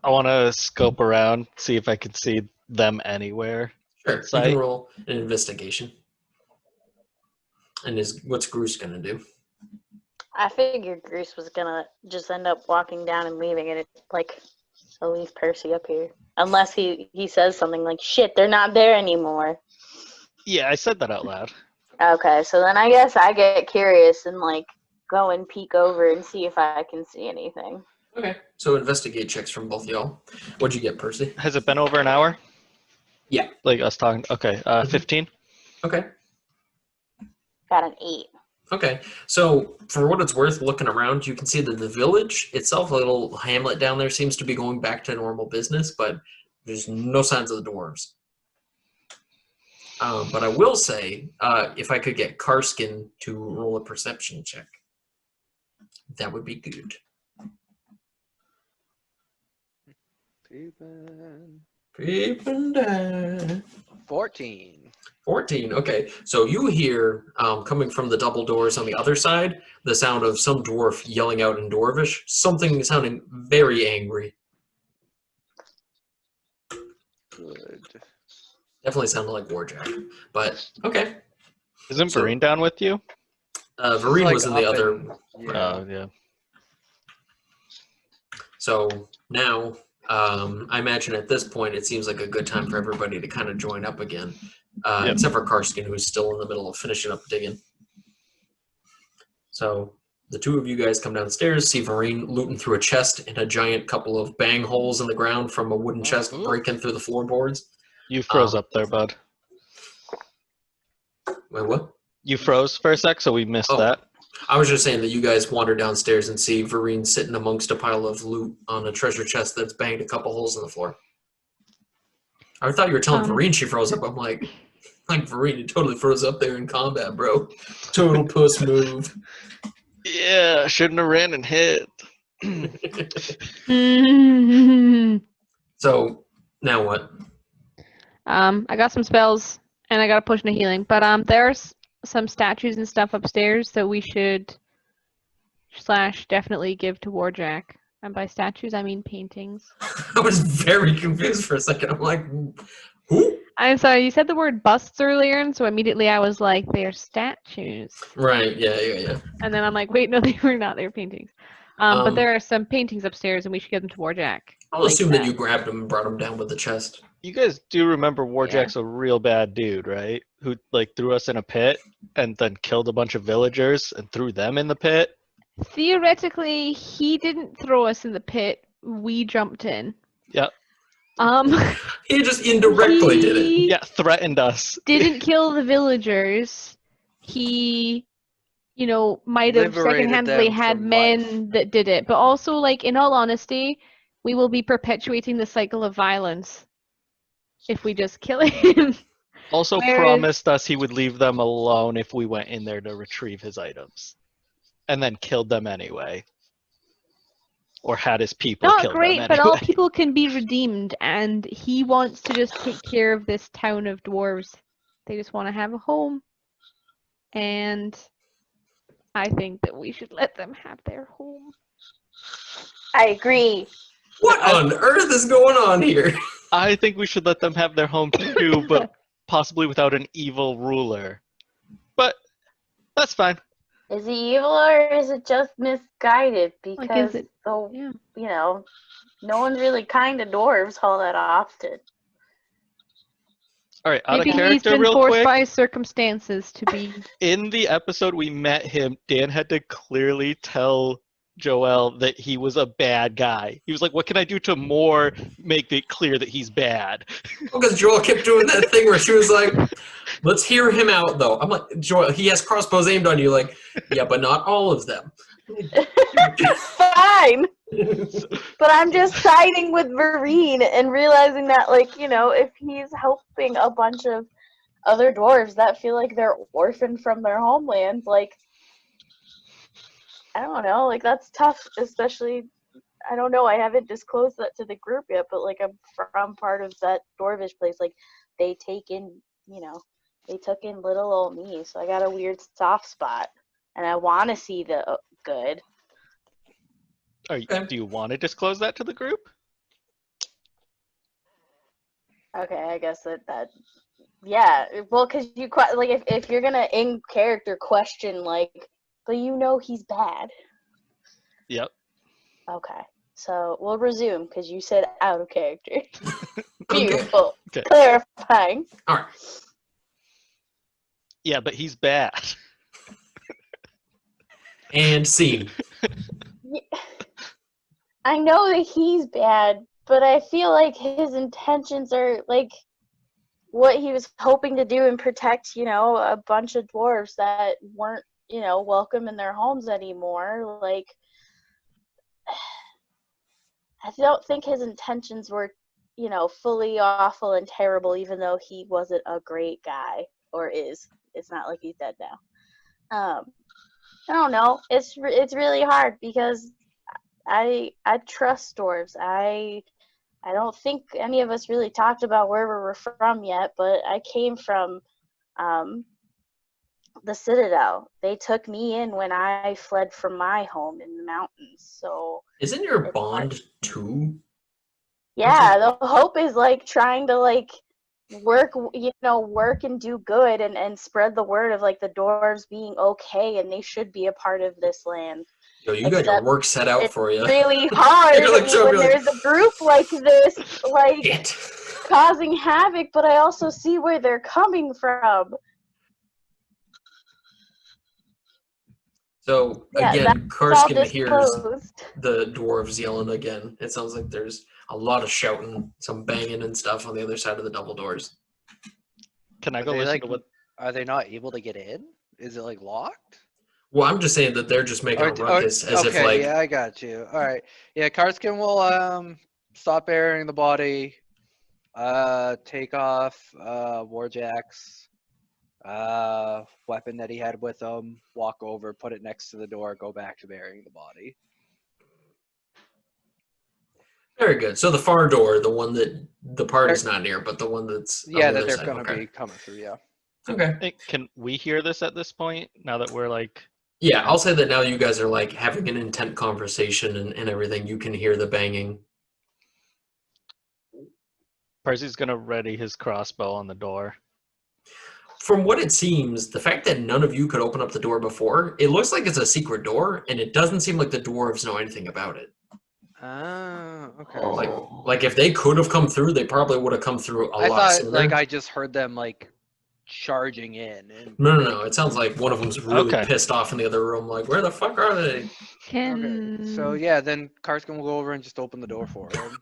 I want to scope around, see if I can see them anywhere. Sure, you Sight. can roll an investigation. And what's Grus gonna do? I figured Grus was gonna just end up walking down and leaving it, like, I'll leave Percy up here. Unless he says something like, shit, they're not there anymore. Yeah, I said that out loud. Okay, so then I guess I get curious and, like, go and peek over and see if I can see anything. Okay. So investigate checks from both y'all. What'd you get, Percy? Has it been over an hour? Yeah. Like us talking. Okay, 15. Okay. Got an 8. Okay. So for what it's worth, looking around, you can see that the village itself, a little hamlet down there, seems to be going back to normal business, but there's no signs of the dwarves. But I will say, if I could get Karsken to roll a perception check, that would be good. Peeping down. 14. 14. Okay, so you hear, coming from the double doors on the other side, the sound of some dwarf yelling out in Dwarvish, something sounding very angry. Good. Definitely sounded like Warjack, but okay. Isn't So- Vireen down with you? Vireen Like was in the up other. and- Oh, yeah. So now, I imagine at this point, it seems like a good time for everybody to kind of join up again, Yep. except for Karsken, who's still in the middle of finishing up digging. So the two of you guys come downstairs, see Vireen looting through a chest and a giant couple of bang holes in the ground from a wooden chest Ooh. breaking through the floorboards. You froze up there, bud. Wait, what? You froze for a sec, so we missed Oh. that. I was just saying that you guys wander downstairs and see Vireen sitting amongst a pile of loot on a treasure chest that's banged a couple holes in the floor. I thought you were telling Vireen she froze up. I'm like Vireen, you totally froze up there in combat, bro. Total puss move. Yeah, shouldn't have ran and hit. So now what? I got some spells and I got a potion of healing, but there's some statues and stuff upstairs that we should / definitely give to Warjack. And by statues, I mean paintings. I was very confused for a second. I'm like, who? I'm sorry, you said the word busts earlier, and so immediately I was like, they're statues. Right, yeah. And then I'm like, wait, no, they were not. They were paintings. But there are some paintings upstairs, and we should give them to Warjack. I'll assume that you grabbed him and brought him down with the chest. You guys do remember Warjack's a real bad dude, right? Who like threw us in a pit and then killed a bunch of villagers and threw them in the pit? Theoretically, he didn't throw us in the pit. We jumped in. Yep. He just indirectly did it. He Yeah, threatened us. didn't kill the villagers. He, might have Liberated second-handedly them had from men life. that did it. But also, like, in all honesty, we will be perpetuating the cycle of violence if we just kill him. Also Whereas- promised us he would leave them alone if we went in there to retrieve his items. And then killed them anyway. Or had his people Not kill great, them but anyway. all people can be redeemed, and he wants to just take care of this town of dwarves. They just want to have a home. And I think that we should let them have their home. I agree. What on earth is going on here? I think we should let them have their home too, but possibly without an evil ruler. But that's fine. Is he evil or is it just misguided? Because it- the yeah. no one's really kind to dwarves all that often. Alright, out Maybe of he's character been real forced quick. by circumstances to be. In the episode we met him, Dan had to clearly tell Joelle that he was a bad guy. He was like, what can I do to more make it clear that he's bad? Because Joelle kept doing that thing where she was like, let's hear him out, though. I'm like, Joelle, he has crossbows aimed on you. Like, yeah, but not all of them. Fine. But I'm just siding with Vireen and realizing that, if he's helping a bunch of other dwarves that feel like they're orphaned from their homelands, I don't know, that's tough, especially, I don't know, I haven't disclosed that to the group yet, but, I'm from part of that dwarvish place, they take in, they took in little old me, so I got a weird soft spot, and I want to see the good. Do you want to disclose that to the group? Okay, I guess that yeah. Well, because you if you're gonna in character question but he's bad. Yep. Okay, so we'll resume because you said out of character. Okay. Beautiful. Okay. Clarifying. All right. Yeah, but he's bad. And scene. I know that he's bad, but I feel like his intentions are what he was hoping to do and protect, a bunch of dwarves that weren't, welcome in their homes anymore. I don't think his intentions were, fully awful and terrible, even though he wasn't a great guy, or is. It's not like he's dead now. I don't know. It's really hard because I trust dwarves. I don't think any of us really talked about where we were from yet, but I came from the Citadel. They took me in when I fled from my home in the mountains. So isn't your bond 2? Yeah, the hope is like trying to like work and do good and spread the word of like the dwarves being okay and they should be a part of this land. Yo, you got your work set out for you. It's really hard when there's a group like this, like causing havoc, but I also see where they're coming from. So again, Karsken hears the dwarves yelling again. It sounds like there's a lot of shouting, some banging and stuff on the other side of the double doors. Can I go listen to what? Are they not able to get in? Is it like locked? Well, I'm just saying that they're just making a ruckus as if like. Yeah, I got you. All right. Yeah, Karsken will stop burying the body, take off Warjack's weapon that he had with him, walk over, put it next to the door, go back to burying the body. Very good. So the far door, the one that the party's not near, but the one that's that they're going to be coming through. Yeah. Okay. Hey, can we hear this at this point? Now that we're like. Yeah, I'll say that now you guys are like having an intent conversation and everything. You can hear the banging. Percy's gonna ready his crossbow on the door. From what it seems, the fact that none of you could open up the door before, it looks like it's a secret door, and it doesn't seem like the dwarves know anything about it. Okay. Like if they could have come through, they probably would have come through a lot sooner. Like I just heard them like charging in. And No. It sounds like one of them's really pissed off in the other room. Like, where the fuck are they? Okay. So yeah, then Karsken will go over and just open the door for him.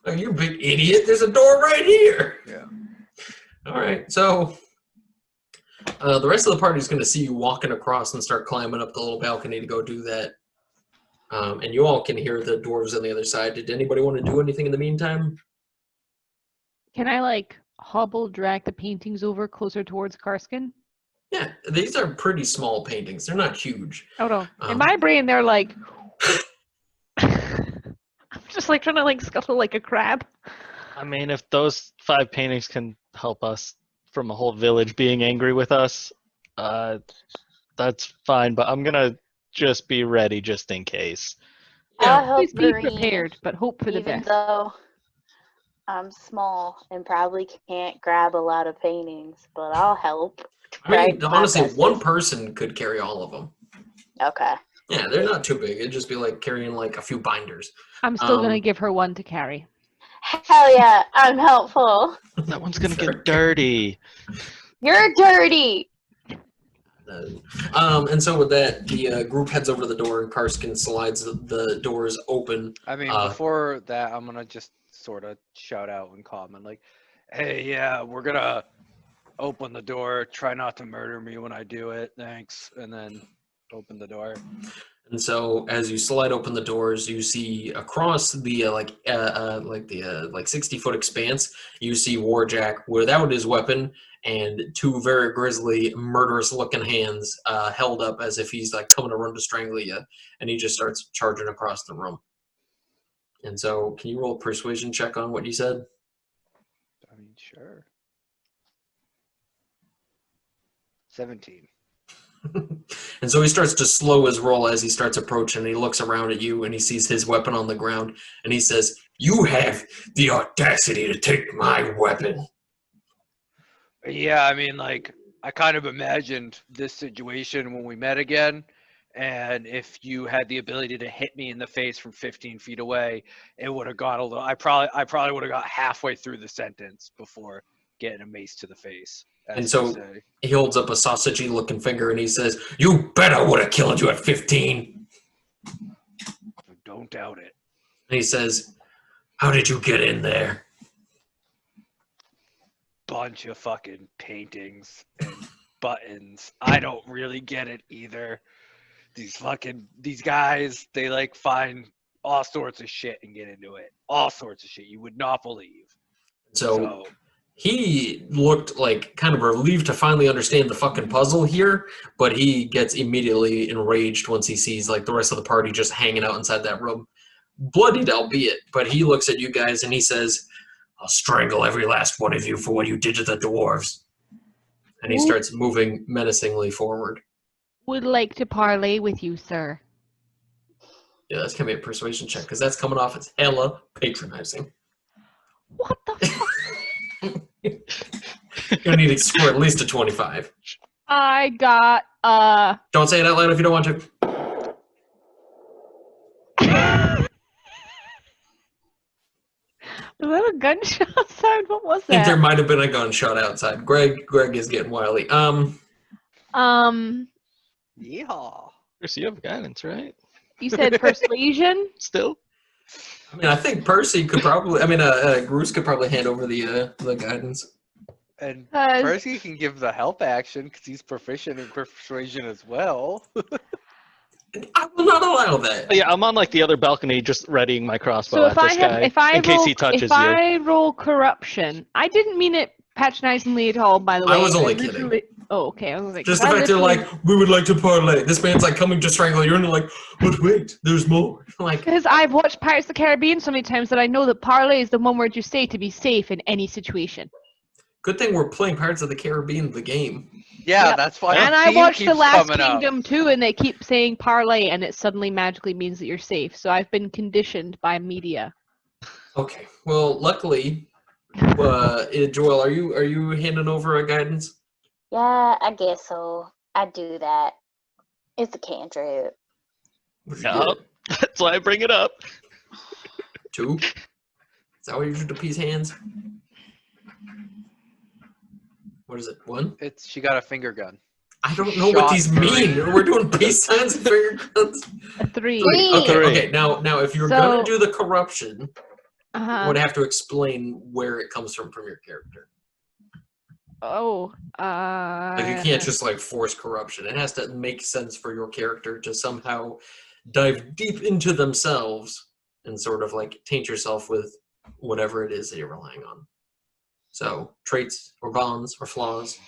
Oh, you big idiot! There's a door right here. Yeah. All right. So the rest of the party is going to see you walking across and start climbing up the little balcony to go do that. And you all can hear the dwarves on the other side. Did anybody want to do anything in the meantime? Can I like hobble drag the paintings over closer towards Karsken? Yeah, these are pretty small paintings. They're not huge. Oh no. In my brain they're like I'm just like trying to like scuttle like a crab. I mean, if those 5 paintings can help us from a whole village being angry with us, that's fine, but I'm gonna just be ready just in case. I'll help Please be Vireen, prepared, but hope for the even best. though I'm small and probably can't grab a lot of paintings, but I'll help. I mean, honestly, one person could carry all of them. Okay. Yeah, they're not too big. It'd just be like carrying like a few binders. I'm still gonna give her one to carry. Hell yeah, I'm helpful. That one's gonna get dirty. You're dirty. And so with that, the group heads over to the door and Karsken slides the doors open. I mean, before that, I'm gonna just sort of shout out in common, like, "Hey, yeah, we're gonna open the door. Try not to murder me when I do it. Thanks." And then open the door. And so as you slide open the doors, you see across the like 60-foot expanse, you see Warjack without his weapon and 2 very grisly, murderous-looking hands held up as if he's like coming to run to strangle you, and he just starts charging across the room. And so, can you roll a persuasion check on what you said? I mean, sure. 17. And so he starts to slow his roll as he starts approaching, and he looks around at you, and he sees his weapon on the ground, and he says, "You have the audacity to take my weapon." Yeah, I mean, like, I kind of imagined this situation when we met again, and if you had the ability to hit me in the face from 15 feet away, it would have got a little. I probably would have got halfway through the sentence before getting a mace to the face. And so he holds up a sausagey-looking finger, and he says, "You bet I would have killed you at 15. Don't doubt it." And he says, "How did you get in there?" Bunch of fucking paintings and buttons. I don't really get it either. These guys, they like find all sorts of shit and get into it. All sorts of shit you would not believe. So he looked like kind of relieved to finally understand the fucking puzzle here, but he gets immediately enraged once he sees like the rest of the party just hanging out inside that room. Bloodied, albeit, but he looks at you guys and he says, "I'll strangle every last one of you for what you did to the dwarves." And he starts moving menacingly forward. Would like to parley with you, sir. Yeah, that's going to be a persuasion check, because that's coming off as hella patronizing. What the fuck? You're going to need to score at least a 25. I got, Don't say it out loud if you don't want to. Was that a gunshot sound? What was I think there that? might have been a gunshot outside. Greg is getting wily. Yeehaw. Percy, you have guidance, right? You said persuasion? Still? I mean, I think Percy could probably, Grus could probably hand over the guidance. And 'Cause- Percy can give the help action because he's proficient in persuasion as well. I will not allow that. Yeah, I'm on like the other balcony, just readying my crossbow So at this guy in case he touches if you. I roll corruption, I didn't mean it patronizingly at all, by the way. I was only literally- kidding. Oh, okay. I was like, Just the fact they're like, we would like to parlay. This man's like coming to strangle you, and you're like, but wait, there's more. Like, because I've watched Pirates of the Caribbean so many times that I know that parlay is the one word you say to be safe in any situation. good thing we're playing Pirates of the Caribbean, the game. Yeah, Yep. that's why. And the I theme watched The keeps Last coming up. Kingdom too, and they keep saying parlay, and it suddenly magically means that you're safe. So I've been conditioned by media. Okay. Well, luckily, Joelle, are you handing over a guidance? Yeah, I guess so. I do that. It's a cantrip. What'd you Yup. get? That's why I bring it up. 2? Is that what you do to P's hands? What is it? 1? She got a finger gun. I don't know what Shot these mean. We're doing peace signs and finger guns. A 3. 3. Okay. Three. Okay. Now, if you're So- gonna do the corruption, you Uh-huh. would have to explain where it comes from your character. Oh. Like you can't just like force corruption. It has to make sense for your character to somehow dive deep into themselves and sort of like taint yourself with whatever it is that you're relying on. So traits or bonds or flaws.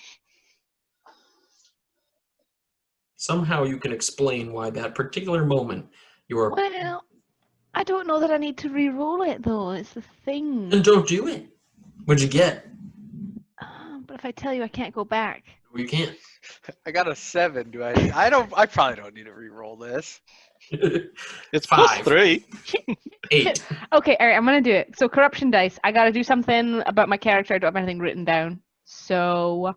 Somehow you can explain why that particular moment you're. Well, I don't know that I need to re-roll it though. It's the thing. Then don't do it. What'd you get? But if I tell you, I can't go back. Well, you can't. I got a 7. Do I? I probably don't need to re-roll this. It's 5. +3. 8. Okay, all right, I'm gonna do it. So corruption dice. I gotta do something about my character. I don't have anything written down. So.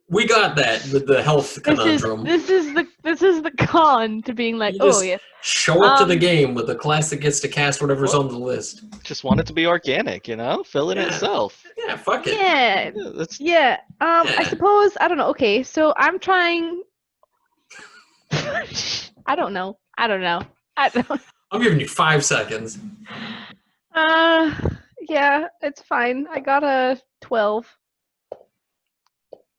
We got that with the health conundrum. This is the con to being like, You oh just yes. Show up to the game with the class that gets to cast whatever's on the list. Just want it to be organic, fill in Yeah. itself. Yeah, fuck it. Yeah. Yeah, that's Yeah. I Yeah. suppose I don't know. Okay, so I'm trying. I don't know. I don't. I'm giving you 5 seconds. Yeah, it's fine. I got a 12.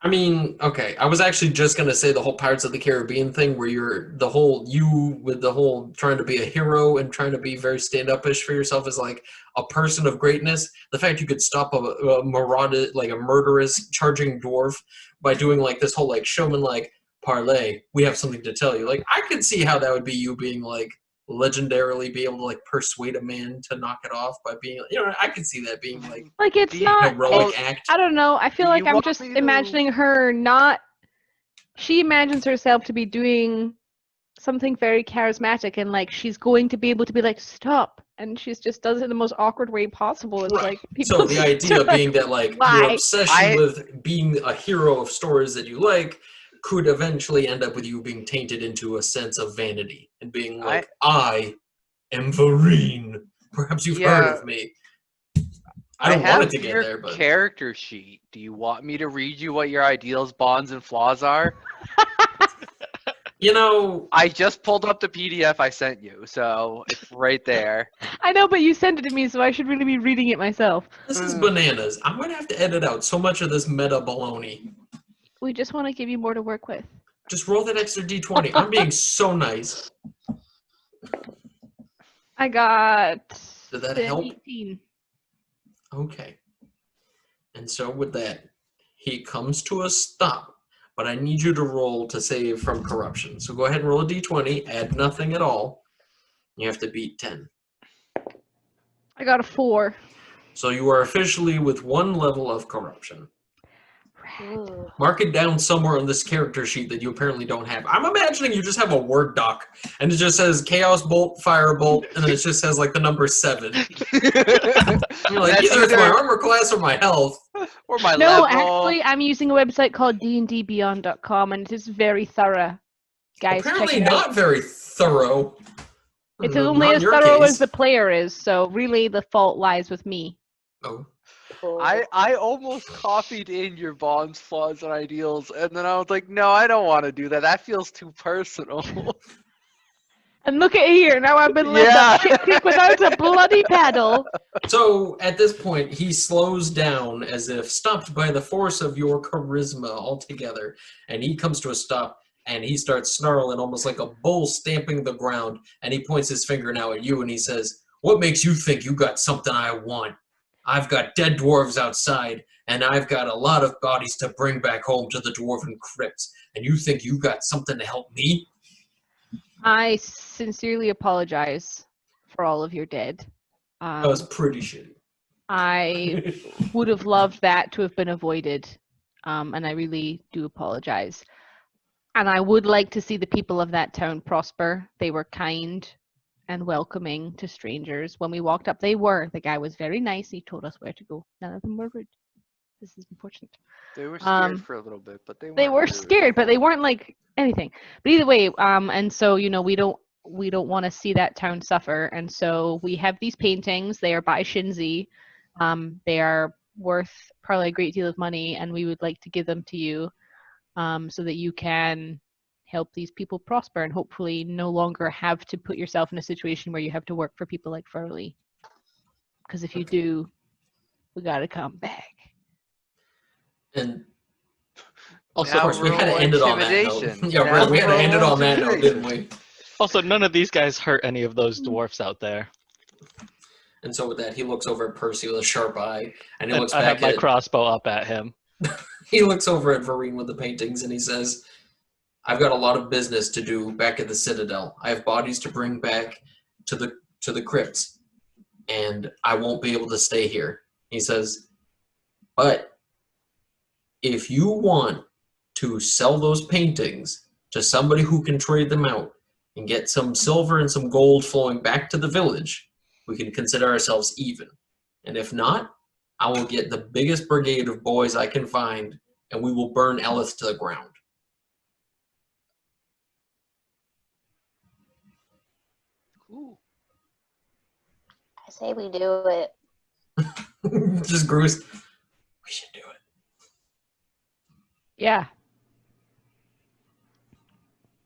I mean, okay. I was actually just gonna say the whole Pirates of the Caribbean thing, where you're with the whole trying to be a hero and trying to be very stand-up-ish for yourself as like a person of greatness. The fact you could stop a marauder, like a murderous charging dwarf, by doing like this whole like showman like parlay. We have something to tell you. Like I could see how that would be you being like legendarily be able to like persuade a man to knock it off by being, I could see that being like Like it's The not. heroic act. I don't know. I feel Do like you I'm want just me to- imagining her not. She imagines herself to be doing something very charismatic, and like she's going to be able to be like stop, and she's just does it in the most awkward way possible. It's Right. like people. So the idea being that like your Why? obsession with being a hero of stories that you like could eventually end up with you being tainted into a sense of vanity and being like, I am Vireen. Perhaps you've heard of me. I don't have want it to get your there, but character sheet. Do you want me to read you what your ideals, bonds, and flaws are? I just pulled up the PDF I sent you, so it's right there. I know, but you sent it to me, so I should really be reading it myself. this is bananas. I'm gonna have to edit out so much of this meta baloney. We just want to give you more to work with. Just roll that extra d20. I'm being so nice. I got Did that help? 18. Okay. And so with that, he comes to a stop. But I need you to roll to save from corruption. So go ahead and roll a d20. Add nothing at all. You have to beat 10. I got a 4. So you are officially with 1 level of corruption. Ooh. Mark it down somewhere on this character sheet that you apparently don't have. I'm imagining you just have a Word doc, and it just says Chaos Bolt, Fire Bolt, and then it just says like the number 7. You're like, either it's my armor class or my health. Or my No, level. actually, I'm using a website called dndbeyond.com, and it is very thorough. Guys, Apparently check it not out. very thorough. It's Not only in as your thorough case. as the player is, so really the fault lies with me. Oh. Cool. I almost copied in your bonds, flaws, and ideals, and then I was like, no, I don't want to do that. That feels too personal. And look at here, now I've been led Yeah. up shit creek without a bloody paddle. So at this point, he slows down as if stopped by the force of your charisma altogether, and he comes to a stop, and he starts snarling almost like a bull stamping the ground, and he points his finger now at you, and he says, "What makes you think you got something I want? I've got dead dwarves outside, and I've got a lot of bodies to bring back home to the dwarven crypts, and you think you got something to help me?" I sincerely apologize for all of your dead. That was pretty shitty. I would have loved that to have been avoided, and I really do apologize. And I would like to see the people of that town prosper. They were kind and welcoming to strangers. When we walked up, they were. The guy was very nice. He told us where to go. None of them were rude. This is unfortunate. They were scared for a little bit, but they They were rude. scared, but they weren't like anything. But either way, and so we don't want to see that town suffer. And so we have these paintings. They are by Shinzi. They are worth probably a great deal of money, and we would like to give them to you, so that you can help these people prosper and hopefully no longer have to put yourself in a situation where you have to work for people like Furley. Because if you do, we gotta come back. And Also, of course, we had to end it on that note. Intimidation. Yeah, right. We had to end it on that note, Intimidation. didn't we? also, none of these guys hurt any of those dwarfs out there. And so with that, he looks over at Percy with a sharp eye, and he And looks I have back my at crossbow up at him. he looks over at Vireen with the paintings, and he says, "I've got a lot of business to do back at the Citadel. I have bodies to bring back to the crypts, and I won't be able to stay here." He says, "But if you want to sell those paintings to somebody who can trade them out and get some silver and some gold flowing back to the village, we can consider ourselves even. And if not, I will get the biggest brigade of boys I can find, and we will burn Elith to the ground." Ooh. I say we do it. Just Grus, we should do it. Yeah.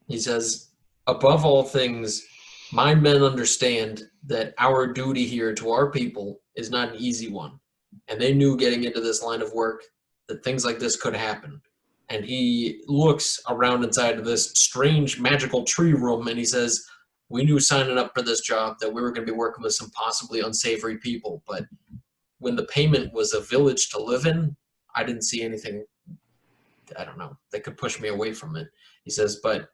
He says, "Above all things, my men understand that our duty here to our people is not an easy one. And they knew getting into this line of work that things like this could happen." And he looks around inside of this strange magical tree room, and he says, "We knew signing up for this job that we were going to be working with some possibly unsavory people, but when the payment was a village to live in, I didn't see anything, I don't know, that could push me away from it." He says, "But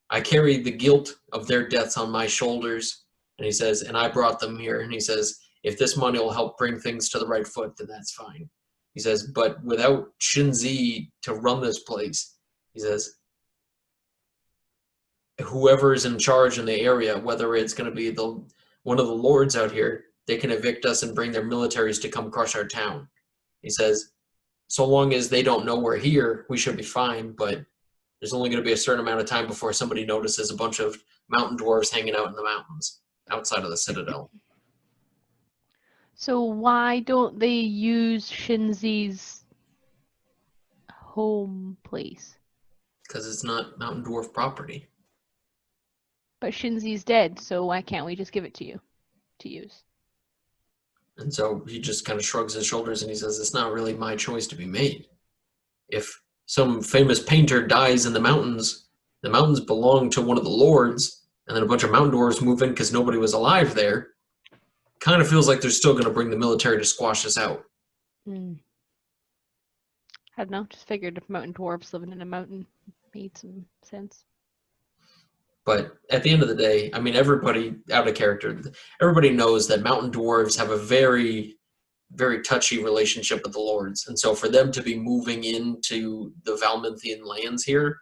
I carried the guilt of their deaths on my shoulders," and he says, "and I brought them here." And he says, "If this money will help bring things to the right foot, then that's fine." He says, "But without Shinzi to run this place," he says, "whoever is in charge in the area, whether it's going to be one of the lords out here, they can evict us and bring their militaries to come crush our town." He says, "So long as they don't know we're here, we should be fine, but there's only going to be a certain amount of time before somebody notices a bunch of mountain dwarves hanging out in the mountains outside of the Citadel." So why don't they use Shinzi's home place? Because it's not mountain dwarf property. But Shinzi's dead, so why can't we just give it to you to use? And so he just kind of shrugs his shoulders and he says, "It's not really my choice to be made. If some famous painter dies in the mountains the mountains belong to one of the lords, and then a bunch of mountain dwarves move in because nobody was alive there, kind of feels like they're still going to bring the military to squash us out. I don't know. Just figured if mountain dwarves living in a mountain made some sense. But at the end of the day, I mean, everybody out of character, everybody knows that mountain dwarves have a very, very touchy relationship with the lords. And so for them to be moving into the Valminthian lands here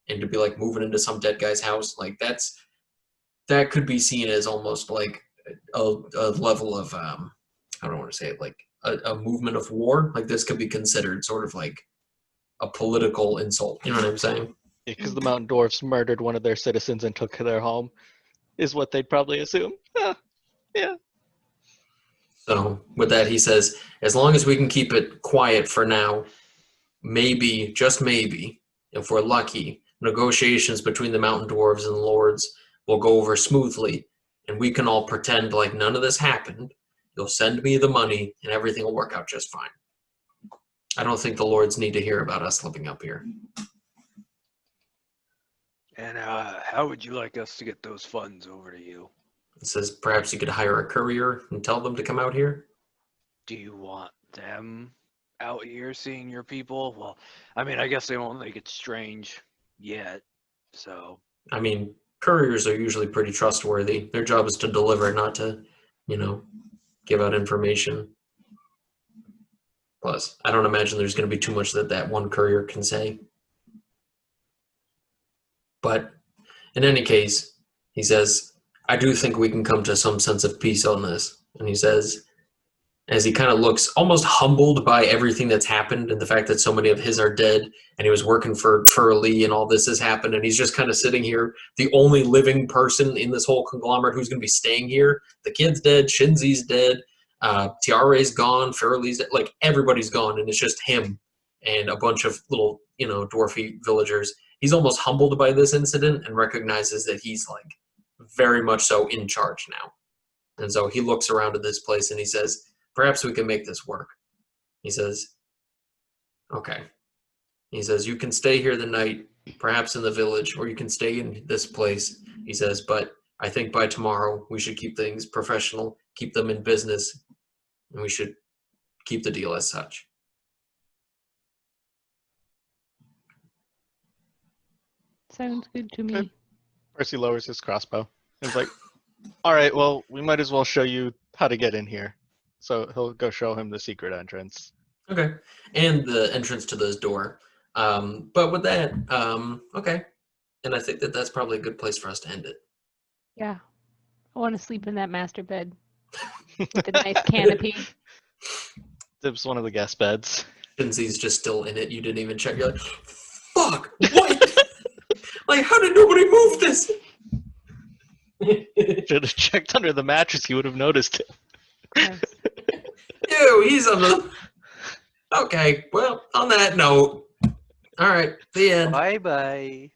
and to be like moving into some dead guy's house, like that could be seen as almost like a level of, I don't want to say it, like a movement of war. Like this could be considered sort of like a political insult. You know what I'm saying? Because the mountain dwarfs murdered one of their citizens and took their home, is what they'd probably assume. Yeah. So with that, he says, as long as we can keep it quiet for now, maybe, just maybe, if we're lucky, negotiations between the mountain dwarves and the lords will go over smoothly, and we can all pretend like none of this happened. You'll send me the money, and everything will work out just fine. I don't think the lords need to hear about us living up here. And how would you like us to get those funds over to you? It says perhaps you could hire a courier and tell them to come out here. Do you want them out here seeing your people? Well, I mean, I guess they won't make it strange yet, so. I mean, couriers are usually pretty trustworthy. Their job is to deliver, not to, give out information. Plus, I don't imagine there's going to be too much that one courier can say. But in any case, he says, I do think we can come to some sense of peace on this. And he says, as he kind of looks almost humbled by everything that's happened and the fact that so many of his are dead, and he was working for Turley and all this has happened, and he's just kind of sitting here, the only living person in this whole conglomerate who's going to be staying here. The kid's dead, Shinzi's dead, Tiare's gone, Furley's dead, like everybody's gone, and it's just him and a bunch of little, dwarfy villagers. He's almost humbled by this incident and recognizes that he's like very much so in charge now. And so he looks around at this place and he says, perhaps we can make this work. He says, okay. He says, you can stay here the night, perhaps in the village, or you can stay in this place. He says, but I think by tomorrow we should keep things professional, keep them in business, and we should keep the deal as such. Sounds good to me. Percy lowers his crossbow. He's like, all right, well, we might as well show you how to get in here. So he'll go show him the secret entrance. Okay. And the entrance to this door. But with that, okay. And I think that's probably a good place for us to end it. Yeah. I want to sleep in that master bed with a nice canopy. It was one of the guest beds. Shinzi's just still in it. You didn't even check. You're like, fuck, what? Like, how did nobody move this? Should have checked under the mattress. You would have noticed it. Yes. Ew, he's on the... Okay, well, on that note, all right, the end. Bye-bye.